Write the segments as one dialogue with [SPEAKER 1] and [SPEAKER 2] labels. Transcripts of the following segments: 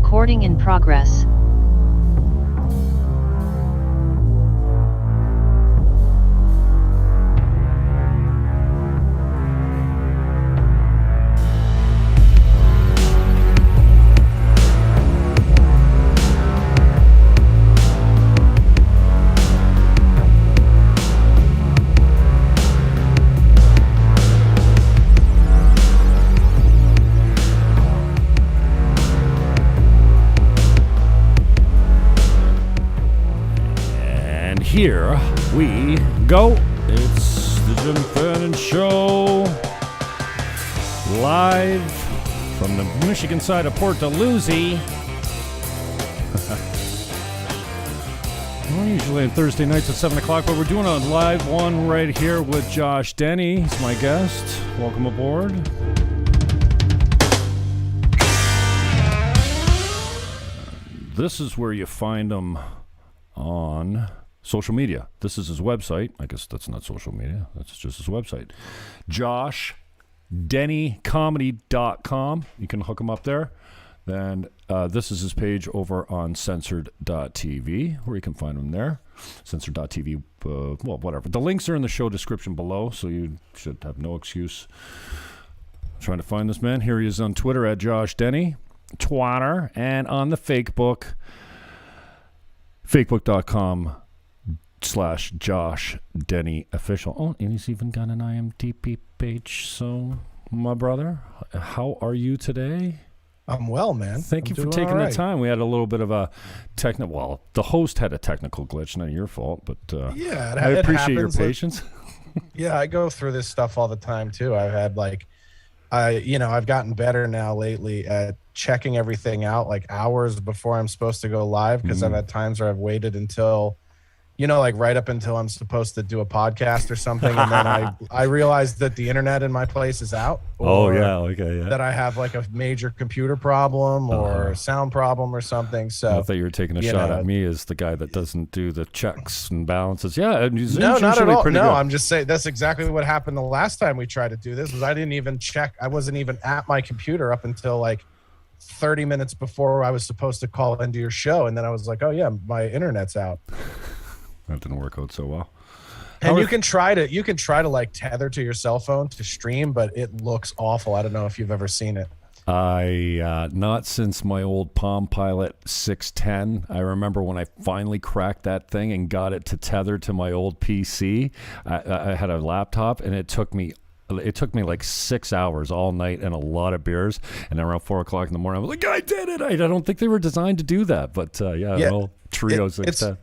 [SPEAKER 1] Recording in progress.
[SPEAKER 2] Here we go. It's the Jim Fannon Show, live from the Michigan side of Port Dalhousie. Well, usually on Thursday nights at 7 o'clock, but we're doing a live one right here with Josh Denny. He's my guest. Welcome aboard. This is where you find him on social media. This is his website. I guess that's not social media. That's just his website. JoshDennyComedy.com. You can hook him up there. Then this is his page over on censored.tv, where you can find him there. Censored.tv, well, whatever. The links are in the show description below, so you should have no excuse trying to find this man. Here he is on Twitter at Josh Denny, Twatter, and on the Facebook, facebook.com/Josh Denny official. Oh, and he's even got an IMDb page. So, my brother, how are you today?
[SPEAKER 3] I'm well, man.
[SPEAKER 2] Thank you for taking the time. We had a little bit of a technical. Well, the host had a technical glitch, not your fault, but
[SPEAKER 3] yeah,
[SPEAKER 2] I appreciate your patience.
[SPEAKER 3] Yeah, I go through this stuff all the time too. I've had I've gotten better now lately at checking everything out like hours before I'm supposed to go live, because I've had times where I've waited until, right up until I'm supposed to do a podcast or something, and then I realized that the internet in my place is out. That I have like a major computer problem or sound problem or something. So
[SPEAKER 2] I thought you were taking a shot at me as the guy that doesn't do the checks and balances. Yeah,
[SPEAKER 3] no, not at all. No, I'm just saying that's exactly what happened the last time we tried to do this. Was I didn't even check. I wasn't even at my computer up until like 30 minutes before I was supposed to call into your show, and then I was like, oh yeah, my internet's out.
[SPEAKER 2] That didn't work out so well.
[SPEAKER 3] And you can try to like tether to your cell phone to stream, but it looks awful. I don't know if you've ever seen it.
[SPEAKER 2] Not since my old Palm Pilot 610. I remember when I finally cracked that thing and got it to tether to my old PC. I had a laptop, and it took me like 6 hours all night and a lot of beers. And around 4 o'clock in the morning, I was like, I did it. I don't think they were designed to do that. But all trios like that.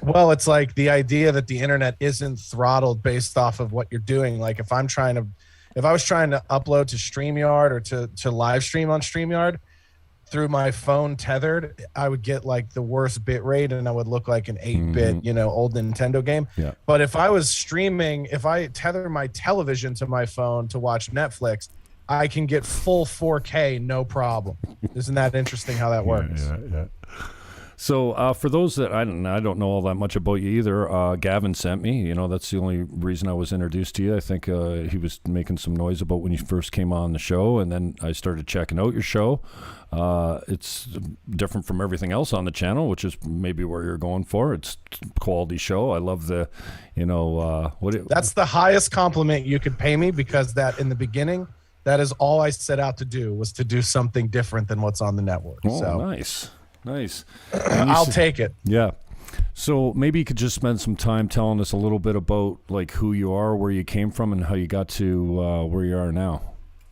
[SPEAKER 3] Well, it's like the idea that the internet isn't throttled based off of what you're doing. Like if I was trying to upload to StreamYard or to live stream on StreamYard through my phone tethered, I would get like the worst bit rate, and I would look like an 8-bit, old Nintendo game. Yeah. But if I was streaming, if I tether my television to my phone to watch Netflix, I can get full 4K, no problem. Isn't that interesting how that works?
[SPEAKER 2] Yeah. So for those that I don't know all that much about you either, Gavin sent me. That's the only reason I was introduced to you. I think he was making some noise about when you first came on the show, and then I started checking out your show. It's different from everything else on the channel, which is maybe where you're going for. It's a quality show. I love the,
[SPEAKER 3] That's the highest compliment you could pay me, because that in the beginning, that is all I set out to do, was to do something different than what's on the network.
[SPEAKER 2] Oh,
[SPEAKER 3] so.
[SPEAKER 2] Nice.
[SPEAKER 3] I'll take it.
[SPEAKER 2] Yeah. So maybe you could just spend some time telling us a little bit about like who you are, where you came from, and how you got to where you are now.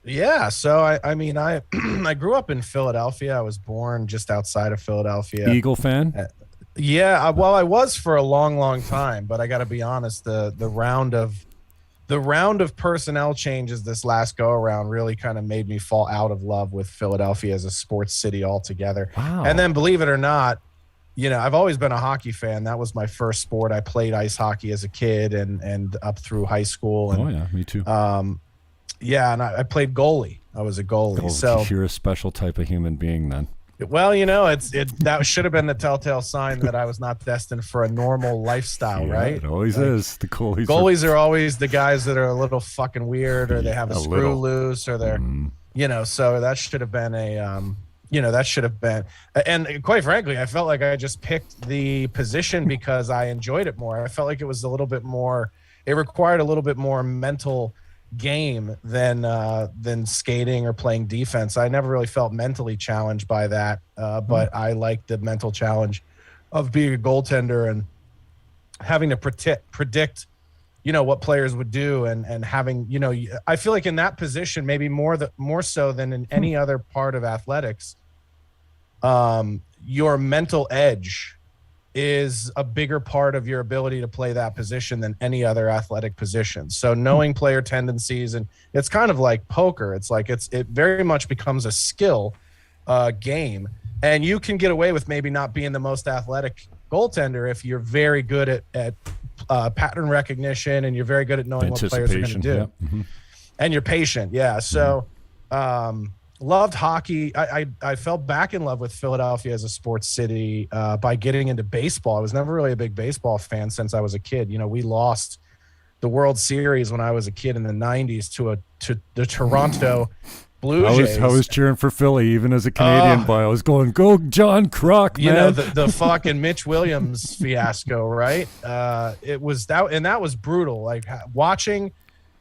[SPEAKER 3] Yeah. So I grew up in Philadelphia. I was born just outside of Philadelphia.
[SPEAKER 2] Eagle fan?
[SPEAKER 3] Yeah. Well, I was for a long, long time, but I got to be honest, the round of personnel changes this last go around really kind of made me fall out of love with Philadelphia as a sports city altogether.
[SPEAKER 2] Wow.
[SPEAKER 3] And then, believe it or not, I've always been a hockey fan. That was my first sport. I played ice hockey as a kid and up through high school. And,
[SPEAKER 2] oh yeah, me too.
[SPEAKER 3] And I played goalie. I was a goalie.
[SPEAKER 2] Oh,
[SPEAKER 3] so
[SPEAKER 2] you're a special type of human being then.
[SPEAKER 3] Well, that should have been the telltale sign that I was not destined for a normal lifestyle, right?
[SPEAKER 2] It always is. The
[SPEAKER 3] goalies are always the guys that are a little fucking weird, or they have a screw loose, or they're, so that should have been that should have been, and quite frankly, I felt like I just picked the position because I enjoyed it more. I felt like it was a little bit more, it required a little bit more mental game than skating or playing defense. I never really felt mentally challenged by that, but I liked the mental challenge of being a goaltender and having to predict what players would do, and having, I feel like in that position, maybe more so than in any other part of athletics, your mental edge is a bigger part of your ability to play that position than any other athletic position. So knowing player tendencies, and it's kind of like poker. It's like it very much becomes a skill game, and you can get away with maybe not being the most athletic goaltender if you're very good at pattern recognition, and you're very good at knowing what players are going to do.
[SPEAKER 2] Yeah. Mm-hmm.
[SPEAKER 3] And you're patient. Yeah. So loved hockey. I fell back in love with Philadelphia as a sports city by getting into baseball. I was never really a big baseball fan since I was a kid. We lost the World Series when I was a kid in the 90s to the Toronto Blue Jays.
[SPEAKER 2] I was cheering for Philly even as a Canadian boy. I was going, go John Kruk, man.
[SPEAKER 3] The fucking Mitch Williams fiasco, right? It was that, and that was brutal. Like watching,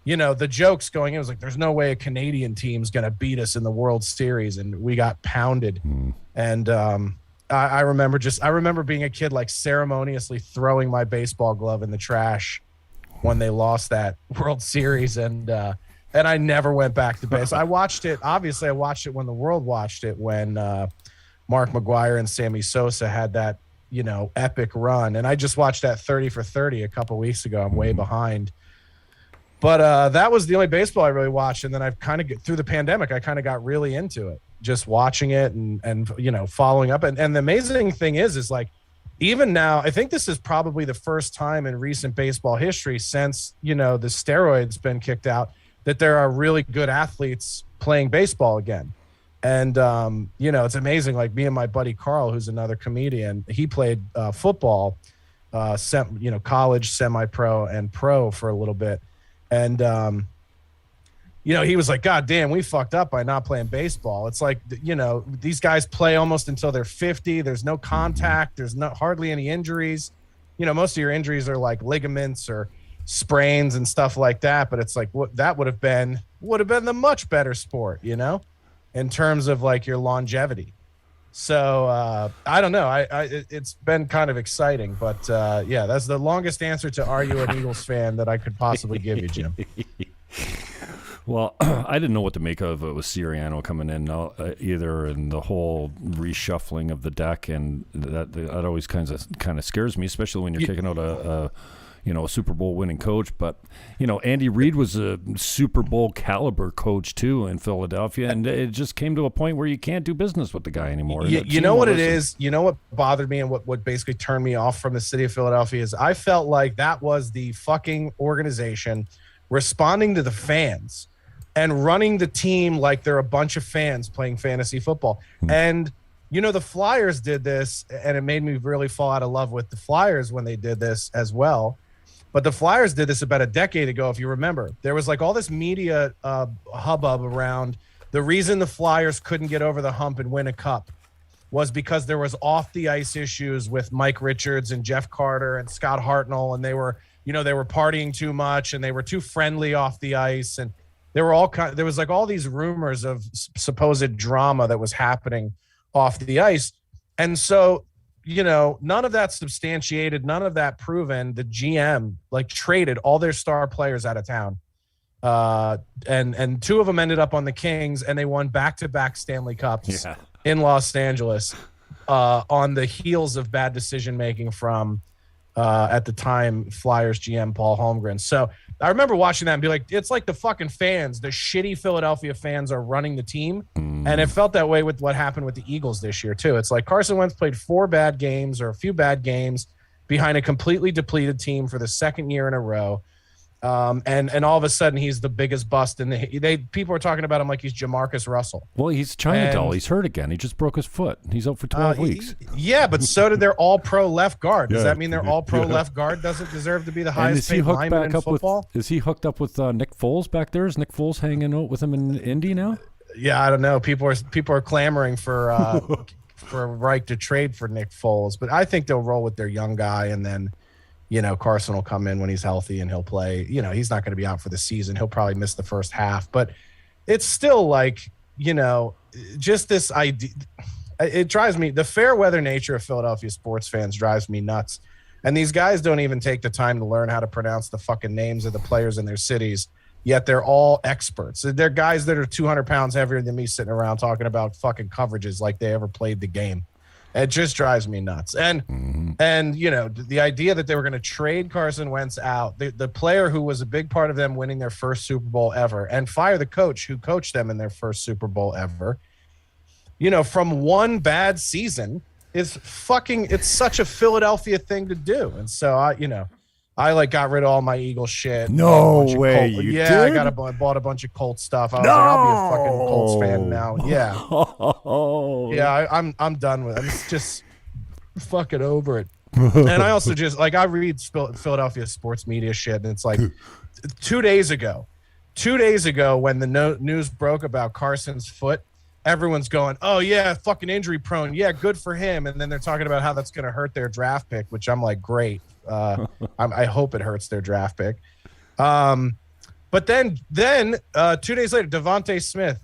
[SPEAKER 3] the jokes going in, it was like, there's no way a Canadian team's going to beat us in the World Series. And we got pounded. And I remember being a kid, like ceremoniously throwing my baseball glove in the trash when they lost that World Series. And I never went back to baseball. I watched it. Obviously, I watched it when the world watched it, when Mark McGwire and Sammy Sosa had that, epic run. And I just watched that 30 for 30 a couple weeks ago. I'm way behind. But that was the only baseball I really watched. And then I've kind of through the pandemic, I kind of got really into it, just watching it and following up. And the amazing thing is like, even now, I think this is probably the first time in recent baseball history since, the steroids been kicked out, that there are really good athletes playing baseball again. And, it's amazing. Like me and my buddy Carl, who's another comedian, he played football, college, semi-pro, and pro for a little bit. And, he was like, God damn, we fucked up by not playing baseball. It's like, these guys play almost until they're 50. There's no contact. There's hardly any injuries. Most of your injuries are like ligaments or sprains and stuff like that. But it's like, that would have been the much better sport, in terms of like your longevity. So I don't know. It's been kind of exciting, but that's the longest answer to are you an Eagles fan that I could possibly give you, Jim.
[SPEAKER 2] Well, I didn't know what to make of it with Sirianno coming in either, and the whole reshuffling of the deck, and that always kind of scares me, especially when you're kicking out a Super Bowl winning coach. But, Andy Reid was a Super Bowl caliber coach too in Philadelphia. And it just came to a point where you can't do business with the guy anymore.
[SPEAKER 3] You know what it is? You know what bothered me and what basically turned me off from the city of Philadelphia is I felt like that was the fucking organization responding to the fans and running the team like they're a bunch of fans playing fantasy football. And, the Flyers did this, and it made me really fall out of love with the Flyers when they did this as well. But the Flyers did this about a decade ago, if you remember. There was like all this media hubbub around the reason the Flyers couldn't get over the hump and win a cup was because there was off the ice issues with Mike Richards and Jeff Carter and Scott Hartnell, and they were partying too much and they were too friendly off the ice, and there was like all these rumors of supposed drama that was happening off the ice. And so, none of that substantiated, none of that proven. The GM traded all their star players out of town. And two of them ended up on the Kings, and they won back-to-back Stanley Cups in Los Angeles on the heels of bad decision-making from, at the time, Flyers GM Paul Holmgren. So I remember watching that and be like, it's like the fucking fans, the shitty Philadelphia fans are running the team. And it felt that way with what happened with the Eagles this year too. It's like Carson Wentz played 4 bad games or a few bad games behind a completely depleted team for the second year in a row. And all of a sudden he's the biggest bust, and people are talking about him like he's Jamarcus Russell.
[SPEAKER 2] Well, he's China doll. He's hurt again. He just broke his foot. He's out for 12 weeks.
[SPEAKER 3] Yeah, but so did their all-pro left guard. Does that mean their all-pro left guard doesn't deserve to be the highest paid lineman in football?
[SPEAKER 2] Is he hooked up with Nick Foles back there? Is Nick Foles hanging out with him in Indy now?
[SPEAKER 3] Yeah, I don't know. People are clamoring for Reich to trade for Nick Foles, but I think they'll roll with their young guy, and then Carson will come in when he's healthy and he'll play. He's not going to be out for the season. He'll probably miss the first half, but it's still like just this idea. It drives me. The fair weather nature of Philadelphia sports fans drives me nuts. And these guys don't even take the time to learn how to pronounce the fucking names of the players in their cities, yet they're all experts. They're guys that are 200 pounds heavier than me sitting around talking about fucking coverages like they ever played the game. It just drives me nuts. And the idea that they were going to trade Carson Wentz out, the player who was a big part of them winning their first Super Bowl ever, and fire the coach who coached them in their first Super Bowl ever, from one bad season is it's such a Philadelphia thing to do. And so I got rid of all my Eagle shit.
[SPEAKER 2] No way. You did?
[SPEAKER 3] I bought a bunch of Colts stuff. I was like, I'll be a fucking Colts fan now. Yeah. Yeah, I'm done with it. I'm just fucking over it. And I also just I read Philadelphia sports media shit, and it's like 2 days ago when the news broke about Carson's foot, everyone's going, oh yeah, fucking injury prone. Yeah, good for him. And then they're talking about how that's going to hurt their draft pick, which I'm like, great. I hope it hurts their draft pick. But then 2 days later, Devontae Smith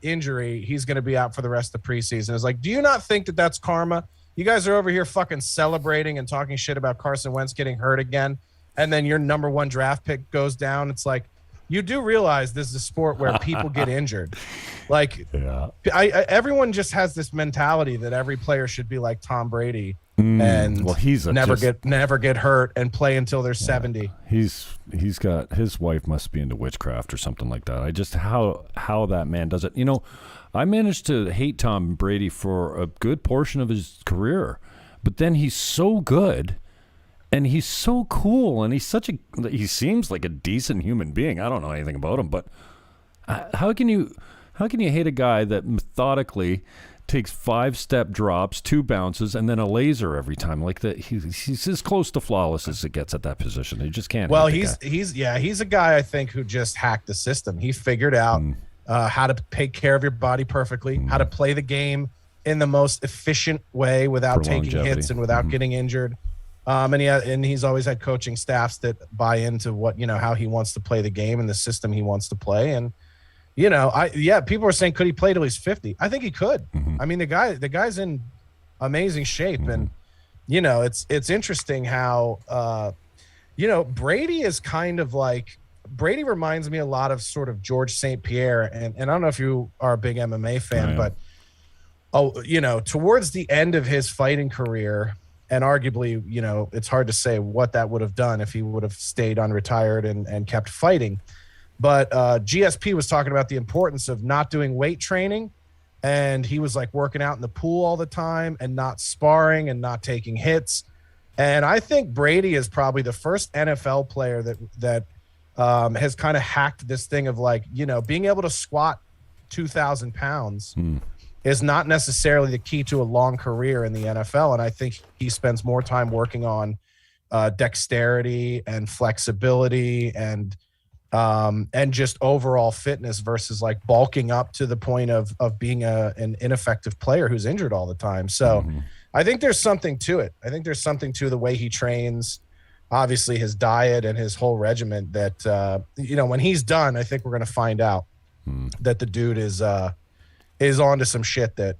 [SPEAKER 3] injury. He's going to be out for the rest of the preseason. It's like, do you not think that that's karma? You guys are over here fucking celebrating and talking shit about Carson Wentz getting hurt again, and then your number one draft pick goes down. It's like, you do realize this is a sport where people get injured. Everyone just has this mentality that every player should be like Tom Brady and never get hurt and play until they're 70.
[SPEAKER 2] He's got, his wife must be into witchcraft or something like that. I just how that man does it. I managed to hate Tom Brady for a good portion of his career, but then he's so good. And he's so cool, and he seems like a decent human being. I don't know anything about him, but how can you hate a guy that methodically takes 5-step drops, 2 bounces, and then a laser every time? Like that, he's as close to flawless as it gets at that position. You just can't.
[SPEAKER 3] Well, he's a guy I think who just hacked the system. He figured out how to take care of your body perfectly, how to play the game in the most efficient way without taking hits and without getting injured. And he's always had coaching staffs that buy into what, how he wants to play the game and the system he wants to play. And, people are saying, could he play till he's 50? I think he could. I mean, the guy's in amazing shape. And, it's interesting how, Brady is kind of like, Brady reminds me a lot of sort of George St. Pierre. And I don't know if you are a big MMA fan, but, towards the end of his fighting career, and arguably, it's hard to say what that would have done if he would have stayed unretired and kept fighting. But GSP was talking about the importance of not doing weight training. And he was like working out in the pool all the time and not sparring and not taking hits. And I think Brady is probably the first NFL player that has kind of hacked this thing of like, being able to squat 2,000 pounds is not necessarily the key to a long career in the NFL. And I think he spends more time working on dexterity and flexibility and just overall fitness versus like bulking up to the point of being an ineffective player who's injured all the time. So I think there's something to it. I think there's something to the way he trains, obviously his diet and his whole regimen that, when he's done, I think we're going to find out that the dude is onto some shit that,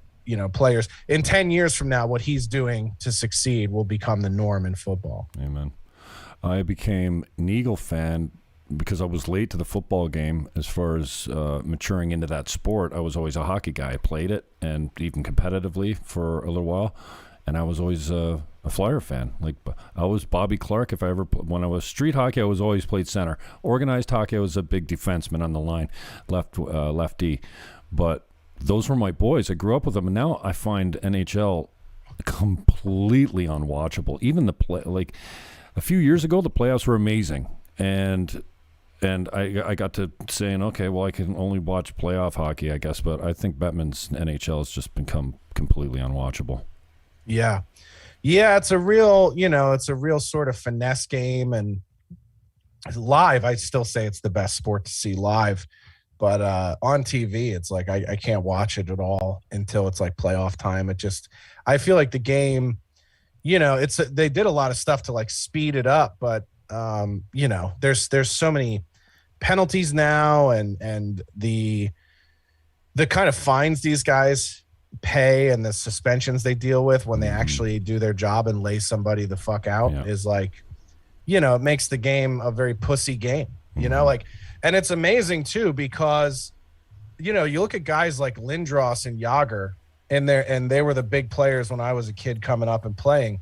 [SPEAKER 3] players in 10 years from now, what he's doing to succeed will become the norm in football.
[SPEAKER 2] Amen. I became an Eagle fan because I was late to the football game as far as maturing into that sport. I was always a hockey guy. I played it and even competitively for a little while. And I was always a Flyer fan. Like I was Bobby Clark. When I was street hockey, I was always played center. Organized hockey, I was a big defenseman on the line, lefty. But those were my boys. I grew up with them, and now I find NHL completely unwatchable. Even a few years ago, the playoffs were amazing, and I got to saying, okay, well, I can only watch playoff hockey, I guess. But I think Bettman's NHL has just become completely unwatchable.
[SPEAKER 3] Yeah, it's a real sort of finesse game, and live, I still say it's the best sport to see live. But on TV, it's like I can't watch it at all until it's like playoff time. I feel like the game, they did a lot of stuff to like speed it up, but there's so many penalties now, and the kind of fines these guys pay and the suspensions they deal with when they actually do their job and lay somebody the fuck out is like, it makes the game a very pussy game, and it's amazing too, because, you look at guys like Lindros and Yager, and they were the big players when I was a kid coming up and playing.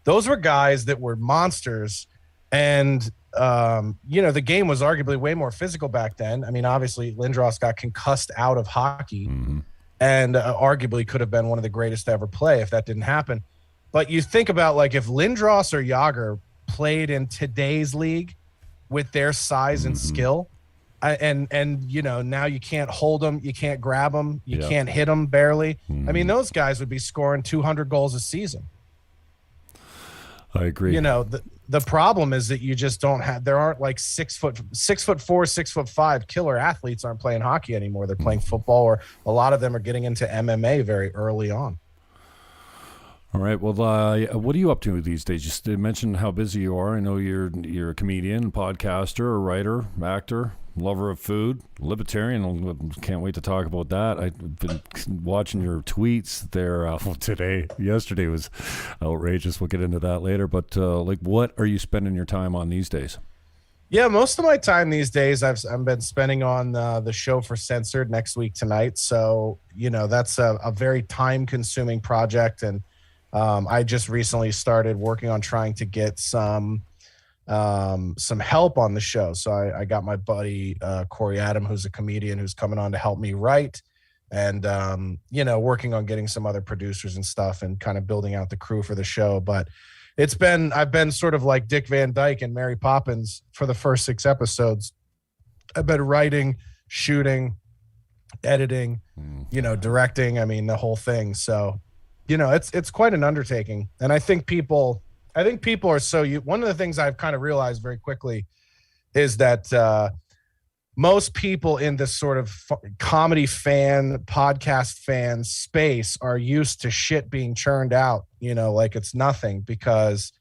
[SPEAKER 3] Those were guys that were monsters, and the game was arguably way more physical back then. I mean, obviously Lindros got concussed out of hockey, and arguably could have been one of the greatest to ever play if that didn't happen. But you think about, like, if Lindros or Yager played in today's league with their size and skill, and now you can't hold them, you can't grab them, you can't hit them barely. I mean, those guys would be scoring 200 goals a season.
[SPEAKER 2] I agree.
[SPEAKER 3] The problem is that you just there aren't like 6'4", 6'5" killer athletes aren't playing hockey anymore. They're playing football, or a lot of them are getting into MMA very early on.
[SPEAKER 2] All right. Well, what are you up to these days? Just mentioned how busy you are. I know you're a comedian, podcaster, a writer, actor, lover of food, libertarian. Can't wait to talk about that. I've been watching your tweets there yesterday was outrageous. We'll get into that later. But what are you spending your time on these days?
[SPEAKER 3] Yeah, most of my time these days I've been spending on the show for Censored next week tonight. So, that's a very time-consuming project, and I just recently started working on trying to get some help on the show. So I got my buddy Corey Adam, who's a comedian, who's coming on to help me write, and working on getting some other producers and stuff, and kind of building out the crew for the show. But I've been sort of like Dick Van Dyke and Mary Poppins for the first 6 episodes. I've been writing, shooting, editing, directing. I mean, the whole thing. So, it's quite an undertaking. And I think people are one of the things I've kind of realized very quickly is that most people in this sort of comedy fan, podcast fan space are used to shit being churned out, like it's nothing, because,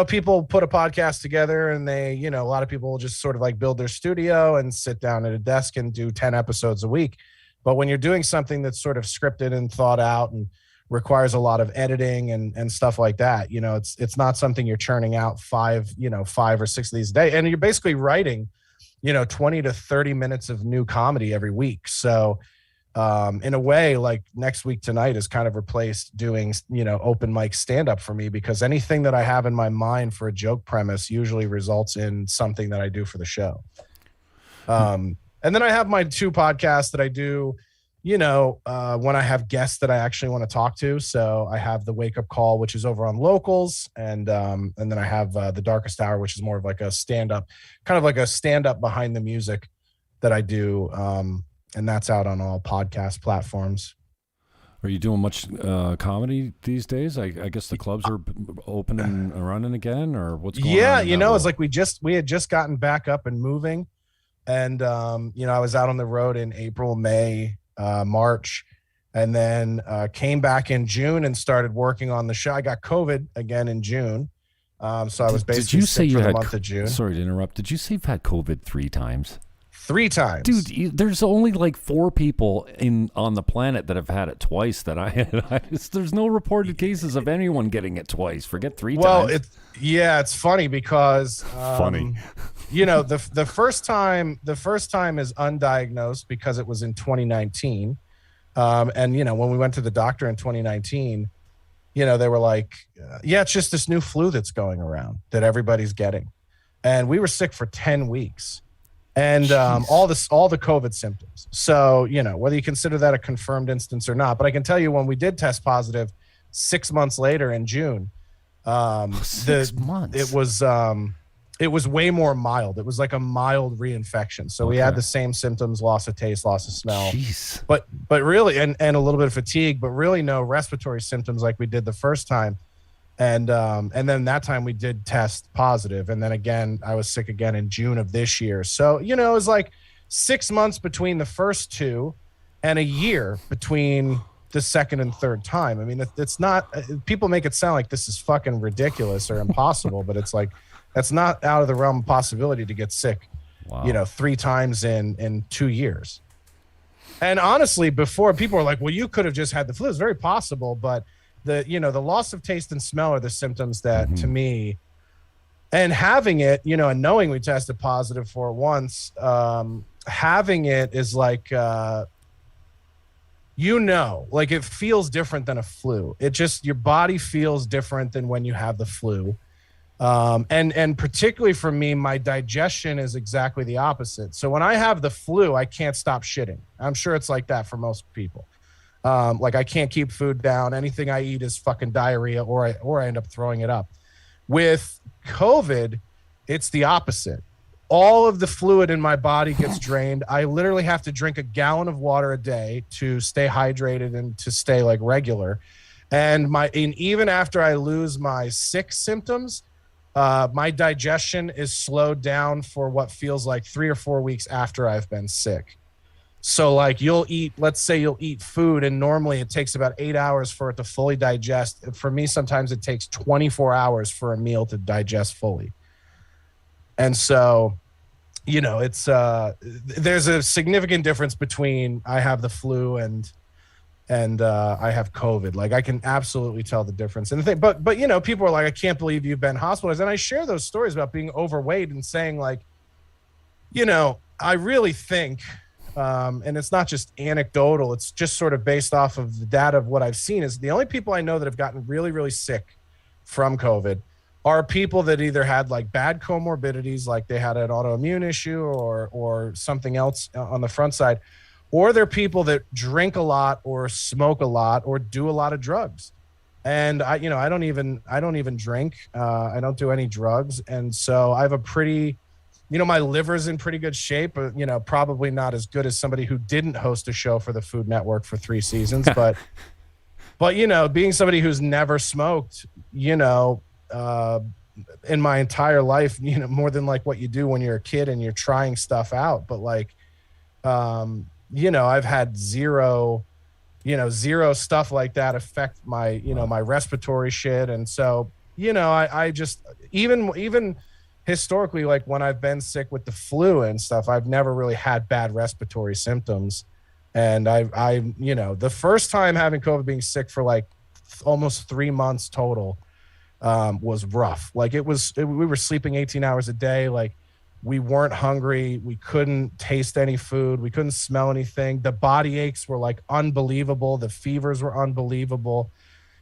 [SPEAKER 3] people put a podcast together and they, a lot of people will just sort of like build their studio and sit down at a desk and do 10 episodes a week. But when you're doing something that's sort of scripted and thought out and requires a lot of editing and stuff like that, it's not something you're churning out 5 or 6 of these a day. And you're basically writing, 20 to 30 minutes of new comedy every week. So in a way, like next week tonight has kind of replaced doing, open mic stand-up for me, because anything that I have in my mind for a joke premise usually results in something that I do for the show. And then I have my 2 podcasts that I do, when I have guests that I actually want to talk to. So I have the Wake Up Call, which is over on Locals. And then I have the Darkest Hour, which is more of like a stand-up, kind of like a stand-up behind the music that I do. And that's out on all podcast platforms.
[SPEAKER 2] Are you doing much comedy these days? I guess the clubs are open and running again, or what's going on?
[SPEAKER 3] Yeah, it's like we had just gotten back up and moving. And, I was out on the road in April, May, March, and then came back in June and started working on the show. I got COVID again in June. So I was basically sick for the month of June.
[SPEAKER 2] Sorry to interrupt. Did you say you've had COVID 3 times?
[SPEAKER 3] 3 times.
[SPEAKER 2] Dude, there's only like 4 people on the planet that have had it twice that I had. There's no reported cases of anyone getting it twice. Forget 3 times.
[SPEAKER 3] Well, it's funny because the first time is undiagnosed because it was in 2019. And when we went to the doctor in 2019, they were like, it's just this new flu that's going around that everybody's getting. And we were sick for 10 weeks. And all the COVID symptoms. So, whether you consider that a confirmed instance or not, but I can tell you when we did test positive 6 months later in June,
[SPEAKER 2] 6 months.
[SPEAKER 3] It was way more mild. It was like a mild reinfection. So we had the same symptoms: loss of taste, loss of smell.
[SPEAKER 2] Jeez.
[SPEAKER 3] But really, and a little bit of fatigue, but really no respiratory symptoms like we did the first time. And then that time we did test positive. And then again, I was sick again in June of this year. So, it was like 6 months between the first two and a year between the second and third time. I mean, it's not, people make it sound like this is fucking ridiculous or impossible, but it's like, that's not out of the realm of possibility to get sick,
[SPEAKER 2] Wow.
[SPEAKER 3] 3 times in 2 years. And honestly, before, people were like, well, you could have just had the flu. It's very possible, but the loss of taste and smell are the symptoms that, to me, and having it, and knowing we tested positive for it once, having it is like, like it feels different than a flu. It just, your body feels different than when you have the flu. And particularly for me, my digestion is exactly the opposite. So when I have the flu, I can't stop shitting. I'm sure it's like that for most people. Like I can't keep food down. Anything I eat is fucking diarrhea, or I end up throwing it up. With COVID, it's the opposite. All of the fluid in my body gets drained. I literally have to drink a gallon of water a day to stay hydrated and to stay like regular. And even after I lose my sick symptoms, my digestion is slowed down for what feels like 3 or 4 weeks after I've been sick. So like let's say you'll eat food, and normally it takes about 8 hours for it to fully digest. For me, sometimes it takes 24 hours for a meal to digest fully. And so, it's there's a significant difference between I have the flu and I have COVID. Like I can absolutely tell the difference. And the thing, but people are like, I can't believe you've been hospitalized. And I share those stories about being overweight and saying like, I really think, and it's not just anecdotal, it's just sort of based off of the data of what I've seen, is the only people I know that have gotten really, really sick from COVID are people that either had like bad comorbidities, like they had an autoimmune issue or something else on the front side, or they're people that drink a lot or smoke a lot or do a lot of drugs. And I don't even drink. I don't do any drugs. And so I have a pretty, my liver's in pretty good shape, but, probably not as good as somebody who didn't host a show for the Food Network for 3 seasons. But being somebody who's never smoked, in my entire life, more than like what you do when you're a kid and you're trying stuff out. But like, I've had zero stuff like that affect my, my respiratory shit. And so, I just, even historically, like when I've been sick with the flu and stuff, I've never really had bad respiratory symptoms. And I the first time having COVID, being sick for like almost 3 months total, was rough. Like we were sleeping 18 hours a day. Like we weren't hungry. We couldn't taste any food. We couldn't smell anything. The body aches were like unbelievable. The fevers were unbelievable.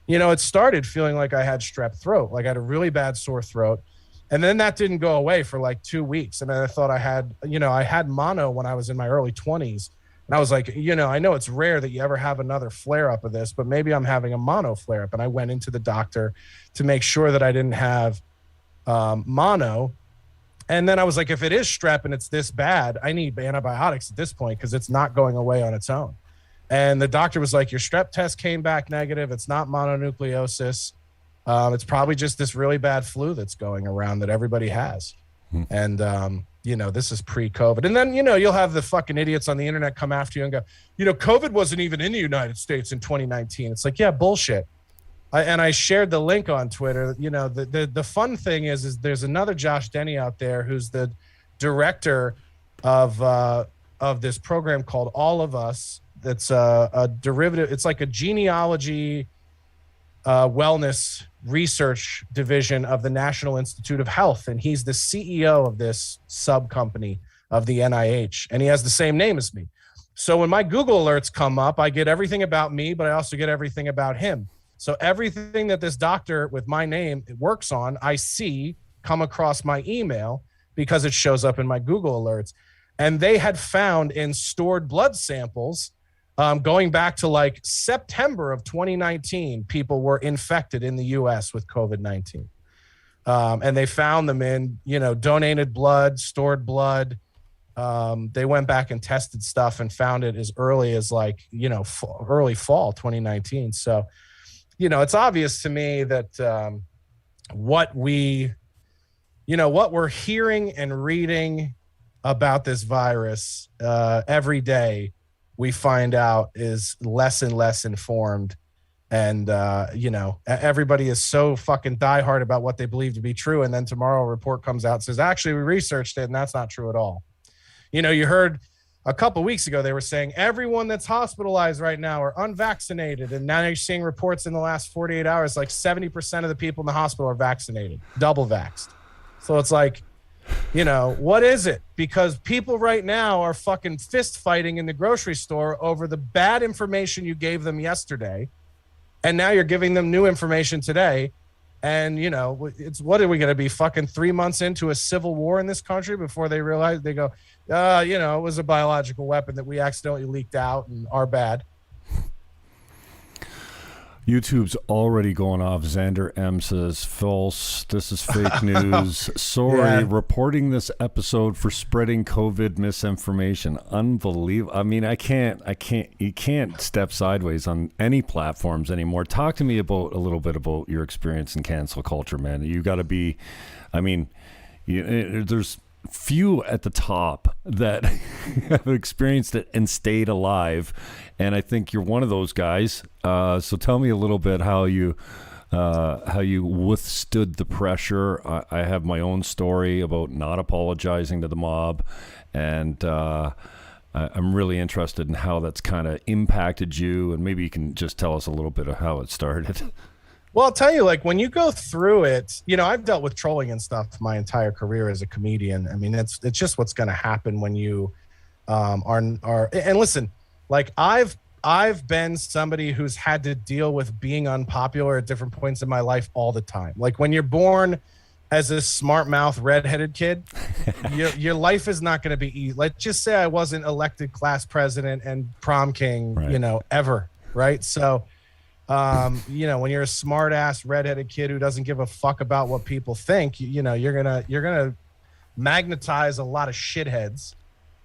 [SPEAKER 3] It started feeling like I had strep throat. Like I had a really bad sore throat. And then that didn't go away for like 2 weeks. And then I thought I had mono when I was in my early 20s. And I was like, I know it's rare that you ever have another flare up of this, but maybe I'm having a mono flare up. And I went into the doctor to make sure that I didn't have mono. And then I was like, if it is strep and it's this bad, I need antibiotics at this point because it's not going away on its own. And the doctor was like, your strep test came back negative. It's not mononucleosis. It's probably just this really bad flu that's going around that everybody has. And, this is pre-COVID. And then, you'll have the fucking idiots on the internet come after you and go, COVID wasn't even in the United States in 2019. It's like, yeah, bullshit. I shared the link on Twitter. The fun thing is there's another Josh Denny out there who's the director of this program called All of Us. That's a derivative. It's like a genealogy wellness research division of the National Institute of Health. And he's the CEO of this sub company of the NIH. And he has the same name as me. So when my Google alerts come up, I get everything about me, but I also get everything about him. So everything that this doctor with my name works on, I see come across my email because it shows up in my Google alerts. And they had found in stored blood samples, going back to like September of 2019, people were infected in the US with COVID-19. And they found them in, donated blood, stored blood. They went back and tested stuff and found it as early as like, early fall 2019. So, it's obvious to me that what we're hearing and reading about this virus every day we find out is less and less informed. And, everybody is so fucking diehard about what they believe to be true. And then tomorrow a report comes out and says, actually, we researched it and that's not true at all. You heard a couple of weeks ago, they were saying everyone that's hospitalized right now are unvaccinated. And now you're seeing reports in the last 48 hours, like 70% of the people in the hospital are vaccinated, double vaxxed. So it's like, what is it? Because people right now are fucking fist fighting in the grocery store over the bad information you gave them yesterday. And now you're giving them new information today. And, it's what are we going to be fucking 3 months into a civil war in this country before they realize they go, it was a biological weapon that we accidentally leaked out and are bad.
[SPEAKER 2] YouTube's already going off. Xander M says, false. This is fake news. Sorry, reporting this episode for spreading COVID misinformation. Unbelievable. I mean, you can't step sideways on any platforms anymore. Talk to me a little bit about your experience in cancel culture, man. You got to be, there's few at the top that have experienced it and stayed alive, and I think you're one of those guys. So tell me a little bit how you withstood the pressure. I have my own story about not apologizing to the mob, and I'm really interested in how that's kind of impacted you, and maybe you can just tell us a little bit of how it started.
[SPEAKER 3] Well, I'll tell you, like, when you go through it, I've dealt with trolling and stuff my entire career as a comedian. I mean, it's just what's going to happen when you are. And listen, like, I've been somebody who's had to deal with being unpopular at different points in my life all the time. Like, when you're born as a smart mouth redheaded kid, your life is not going to be easy. Let's just say I wasn't elected class president and prom king,
[SPEAKER 2] right.
[SPEAKER 3] Ever. Right. So. When you're a smart ass redheaded kid who doesn't give a fuck about what people think, you're gonna magnetize a lot of shitheads,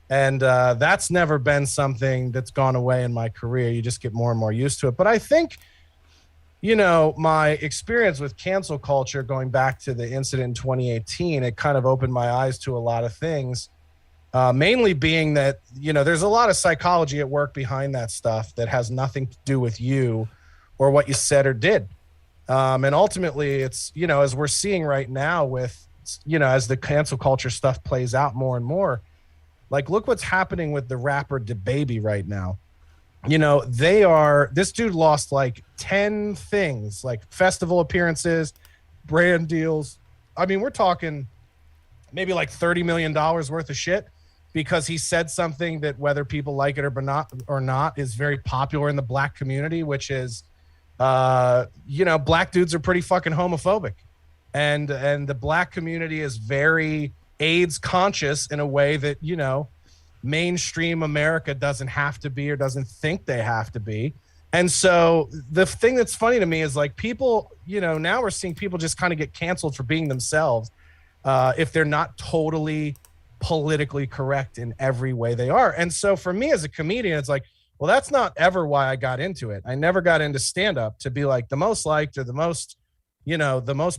[SPEAKER 3] and that's never been something that's gone away in my career. You just get more and more used to it. But I think, my experience with cancel culture, going back to the incident in 2018, it kind of opened my eyes to a lot of things. Mainly being that there's a lot of psychology at work behind that stuff that has nothing to do with you or what you said or did. And ultimately it's, as we're seeing right now with, as the cancel culture stuff plays out more and more, like, look what's happening with the rapper DaBaby right now. This dude lost like 10 things, like festival appearances, brand deals. I mean, we're talking maybe like $30 million worth of shit because he said something that, whether people like it or not, is very popular in the black community, which is, black dudes are pretty fucking homophobic, and the black community is very AIDS conscious in a way that, mainstream America doesn't have to be or doesn't think they have to be. And so the thing that's funny to me is, like, people, now we're seeing people just kind of get canceled for being themselves if they're not totally politically correct in every way they are. And so for me as a comedian, it's like, well, that's not ever why I got into it. I never got into stand-up to be like the most liked or the most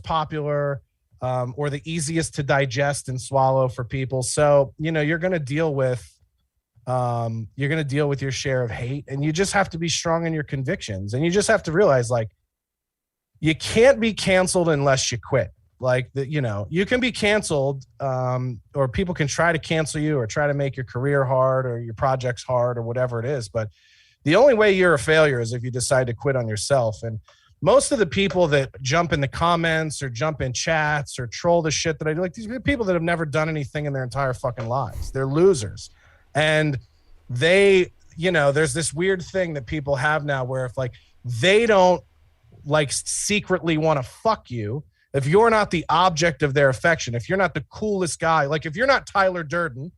[SPEAKER 3] popular or the easiest to digest and swallow for people. So, you're going to deal with your share of hate, and you just have to be strong in your convictions. And you just have to realize, like, you can't be canceled unless you quit. Like, you can be canceled, or people can try to cancel you or try to make your career hard or your projects hard or whatever it is. But the only way you're a failure is if you decide to quit on yourself. And most of the people that jump in the comments or jump in chats or troll the shit that I do, like, these are people that have never done anything in their entire fucking lives. They're losers. And there's this weird thing that people have now where if, like, they don't, like, secretly want to fuck you, if you're not the object of their affection, if you're not the coolest guy, like if you're not Tyler Durden,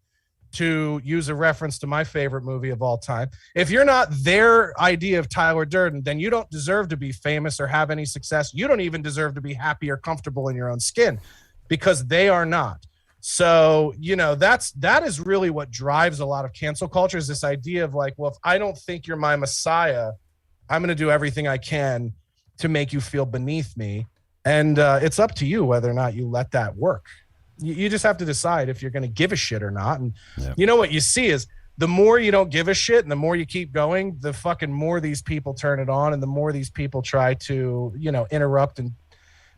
[SPEAKER 3] to use a reference to my favorite movie of all time, if you're not their idea of Tyler Durden, then you don't deserve to be famous or have any success. You don't even deserve to be happy or comfortable in your own skin, because they are not. So, that is really what drives a lot of cancel culture, is this idea of, like, well, if I don't think you're my messiah, I'm going to do everything I can to make you feel beneath me. And it's up to you whether or not you let that work. You just have to decide if you're going to give a shit or not. And you know what you see is the more you don't give a shit and the more you keep going, the fucking more these people turn it on, and the more these people try to, interrupt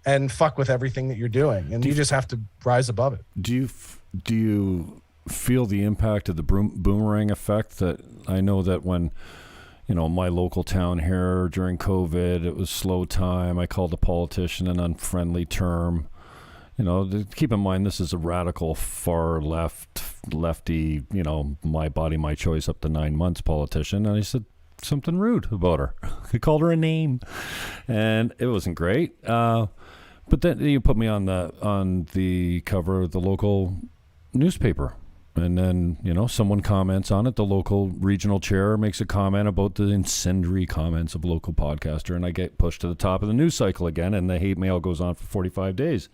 [SPEAKER 3] and fuck with everything that you're doing. And you just have to rise above it.
[SPEAKER 2] Do you feel the impact of the boomerang effect? That I know that when, my local town here during COVID, it was slow time. I called a politician an unfriendly term. Keep in mind, this is a radical far lefty, my body, my choice up to 9 months politician. And I said something rude about her. I called her a name, and it wasn't great. But then you put me on the cover of the local newspaper. And then, someone comments on it. The local regional chair makes a comment about the incendiary comments of a local podcaster. And I get pushed to the top of the news cycle again. And the hate mail goes on for 45 days.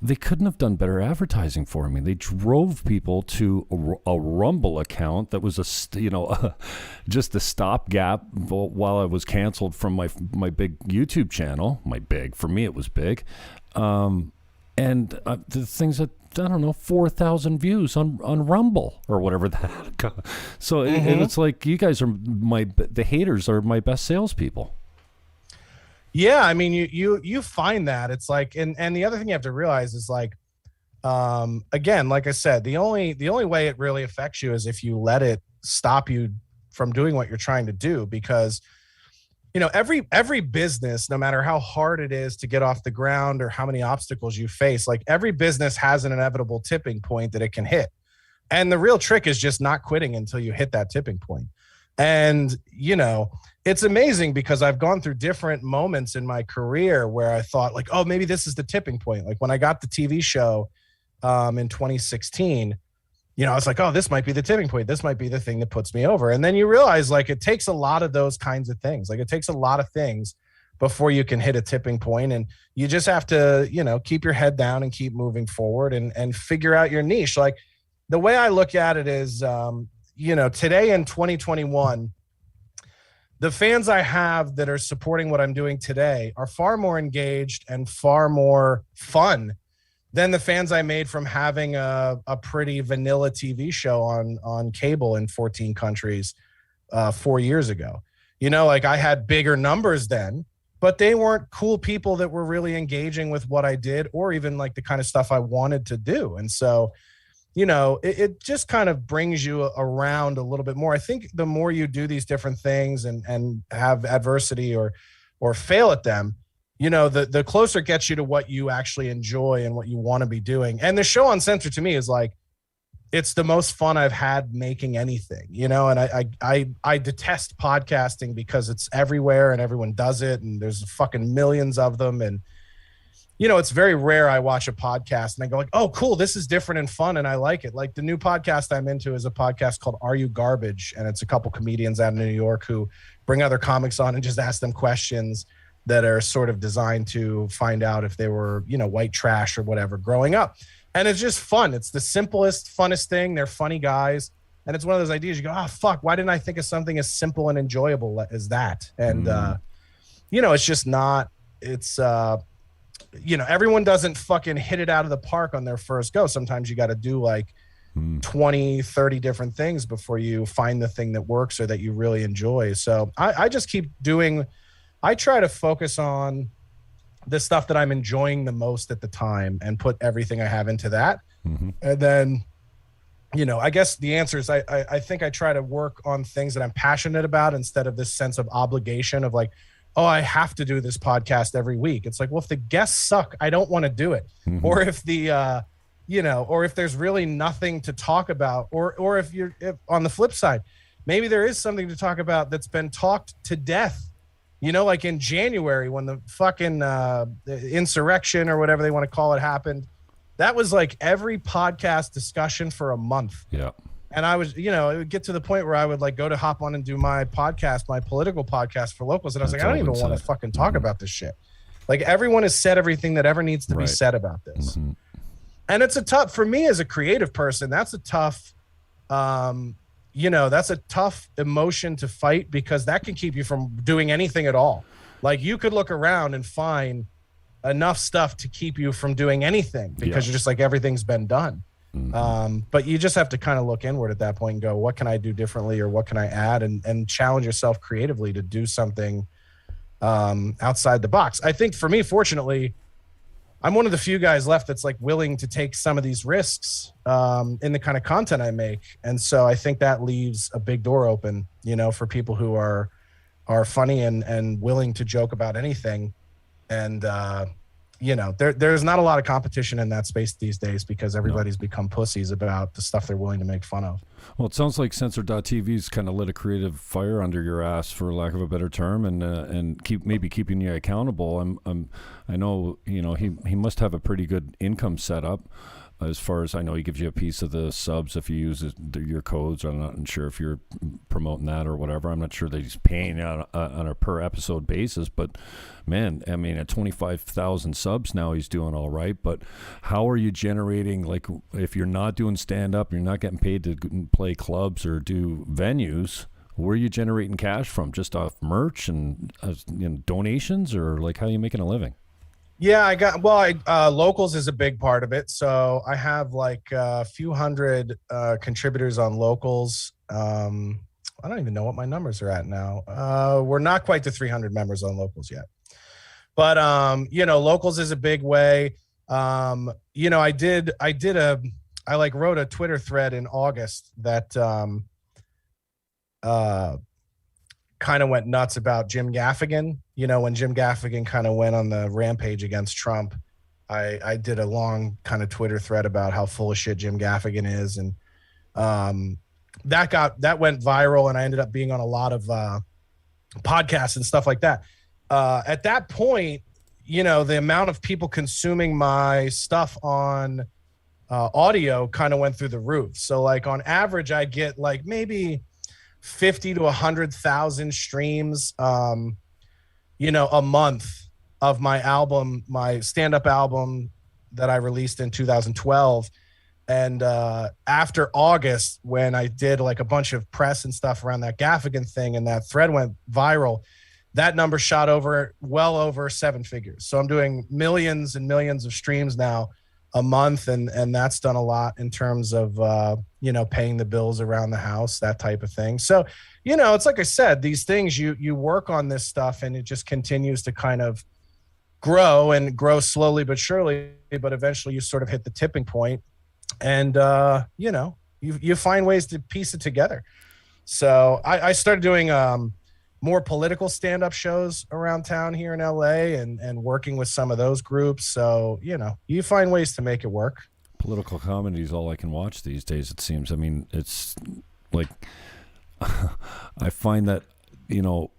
[SPEAKER 2] They couldn't have done better advertising for me. They drove people to a Rumble account that was just a stopgap while I was canceled from my big YouTube channel. For me, it was big. And the things that, I don't know, 4,000 views on Rumble or whatever that. So it's like you guys are the haters are my best salespeople.
[SPEAKER 3] Yeah, I mean, you find that it's like, and the other thing you have to realize is like, again, like I said, the only way it really affects you is if you let it stop you from doing what you're trying to do, because every business, no matter how hard it is to get off the ground or how many obstacles you face, like every business has an inevitable tipping point that it can hit. And the real trick is just not quitting until you hit that tipping point. And, it's amazing because I've gone through different moments in my career where I thought like, oh, maybe this is the tipping point. Like when I got the TV show in 2016, I was like, oh, this might be the tipping point. This might be the thing that puts me over. And then you realize like it takes a lot of those kinds of things. Like it takes a lot of things before you can hit a tipping point. And you just have to, keep your head down and keep moving forward and figure out your niche. Like the way I look at it is, today in 2021, the fans I have that are supporting what I'm doing today are far more engaged and far more fun than the fans I made from having a pretty vanilla TV show on cable in 14 countries 4 years ago. Like I had bigger numbers then, but they weren't cool people that were really engaging with what I did or even like the kind of stuff I wanted to do. And so, it just kind of brings you around a little bit more. I think the more you do these different things and have adversity or fail at them, the closer it gets you to what you actually enjoy and what you want to be doing. And the show Uncensored to me is like, it's the most fun I've had making anything, and I detest podcasting because it's everywhere and everyone does it. And there's fucking millions of them. And, it's very rare I watch a podcast and I go like, oh, cool, this is different and fun and I like it. Like the new podcast I'm into is a podcast called Are You Garbage? And it's a couple comedians out of New York who bring other comics on and just ask them questions that are sort of designed to find out if they were, white trash or whatever growing up. And it's just fun. It's the simplest, funnest thing. They're funny guys. And it's one of those ideas you go, oh, fuck, why didn't I think of something as simple and enjoyable as that? And, it's just not, it's, everyone doesn't fucking hit it out of the park on their first go. Sometimes you got to do like 20, 30 different things before you find the thing that works or that you really enjoy. So I just keep doing, I try to focus on the stuff that I'm enjoying the most at the time and put everything I have into that. And then, I guess the answer is I think I try to work on things that I'm passionate about instead of this sense of obligation of like, oh, I have to do this podcast every week. It's like, well, if the guests suck, I don't want to do it. Or if the, or if there's really nothing to talk about, or if on the flip side, maybe there is something to talk about that's been talked to death, like in January when the fucking insurrection or whatever they want to call it happened. That was like every podcast discussion for a month. Yeah. And I was, it would get to the point where I would like go to hop on and do my podcast, my political podcast for locals. And I was like, I don't even want to fucking talk about this shit. Like everyone has said everything that ever needs to be said about this. And it's for me as a creative person, that's a tough, that's a tough emotion to fight because that can keep you from doing anything at all. Like you could look around and find enough stuff to keep you from doing anything because you're just like, everything's been done. But you just have to kind of look inward at that point and go, what can I do differently, or what can I add, and challenge yourself creatively to do something outside the box. I think for me, fortunately, I'm one of the few guys left that's like willing to take some of these risks in the kind of content I make. And so I think that leaves a big door open, you know, for people who are funny and willing to joke about anything. And, you know, there's not a lot of competition in that space these days because everybody's become pussies about the stuff they're willing to make fun of.
[SPEAKER 2] Well, it sounds like Censor.tv's kind of lit a creative fire under your ass, for lack of a better term, and keeping you accountable. I know, you know, he must have a pretty good income set up. As far as I know, he gives you a piece of the subs if you use your codes. I'm not sure if you're promoting that or whatever. I'm not sure that he's paying on a per episode basis. But, man, I mean, at 25,000 subs now, he's doing all right. But how are you generating, like, if you're not doing stand-up, you're not getting paid to play clubs or do venues, where are you generating cash from? Just off merch and donations? Or, like, how are you making a living?
[SPEAKER 3] Yeah, locals is a big part of it. So I have like a few hundred contributors on locals. I don't even know what my numbers are at now. We're not quite to 300 members on locals yet. But, you know, locals is a big way. You know, I wrote a Twitter thread in August that kind of went nuts about Jim Gaffigan. You know, when Jim Gaffigan kind of went on the rampage against Trump, I did a long kind of Twitter thread about how full of shit Jim Gaffigan is. And that went viral, and I ended up being on a lot of podcasts and stuff like that. At that point, you know, the amount of people consuming my stuff on audio kind of went through the roof. So like on average, I get like maybe 50 to 100,000 streams, you know, a month of my album, my stand-up album that I released in 2012. And after August, when I did like a bunch of press and stuff around that Gaffigan thing, and that thread went viral, that number shot well over 7 figures. So I'm doing millions and millions of streams now a month, and that's done a lot in terms of you know, paying the bills around the house, that type of thing. So, you know, it's like I said, these things, you work on this stuff and it just continues to kind of grow slowly but surely, but eventually you sort of hit the tipping point, and you know, you find ways to piece it together. So I started doing more political stand-up shows around town here in LA, and working with some of those groups. So, you know, you find ways to make it work.
[SPEAKER 2] Political comedy is all I can watch these days, it seems. I mean, it's like, I find that, you know,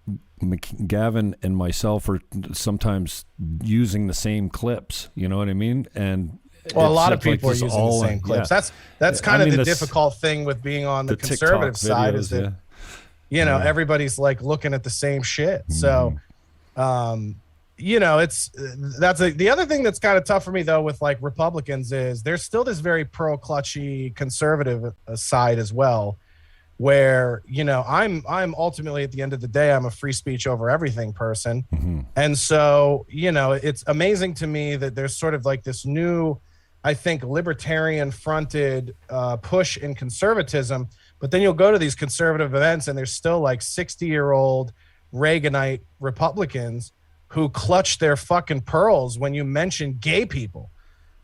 [SPEAKER 2] Gavin and myself are sometimes using the same clips, you know what I mean? And
[SPEAKER 3] well, a lot of people are using the same clips. Yeah. That's kind of the difficult thing with being on the conservative side, is that, you know, everybody's like looking at the same shit. So, you know, the other thing that's kind of tough for me though with like Republicans is there's still this very pro-clutchy conservative side as well, where, you know, I'm ultimately, at the end of the day, I'm a free speech over everything person. And so, you know, it's amazing to me that there's sort of like this new, I think, libertarian fronted push in conservatism. But then you'll go to these conservative events and there's still like 60-year-old Reaganite Republicans who clutch their fucking pearls when you mention gay people.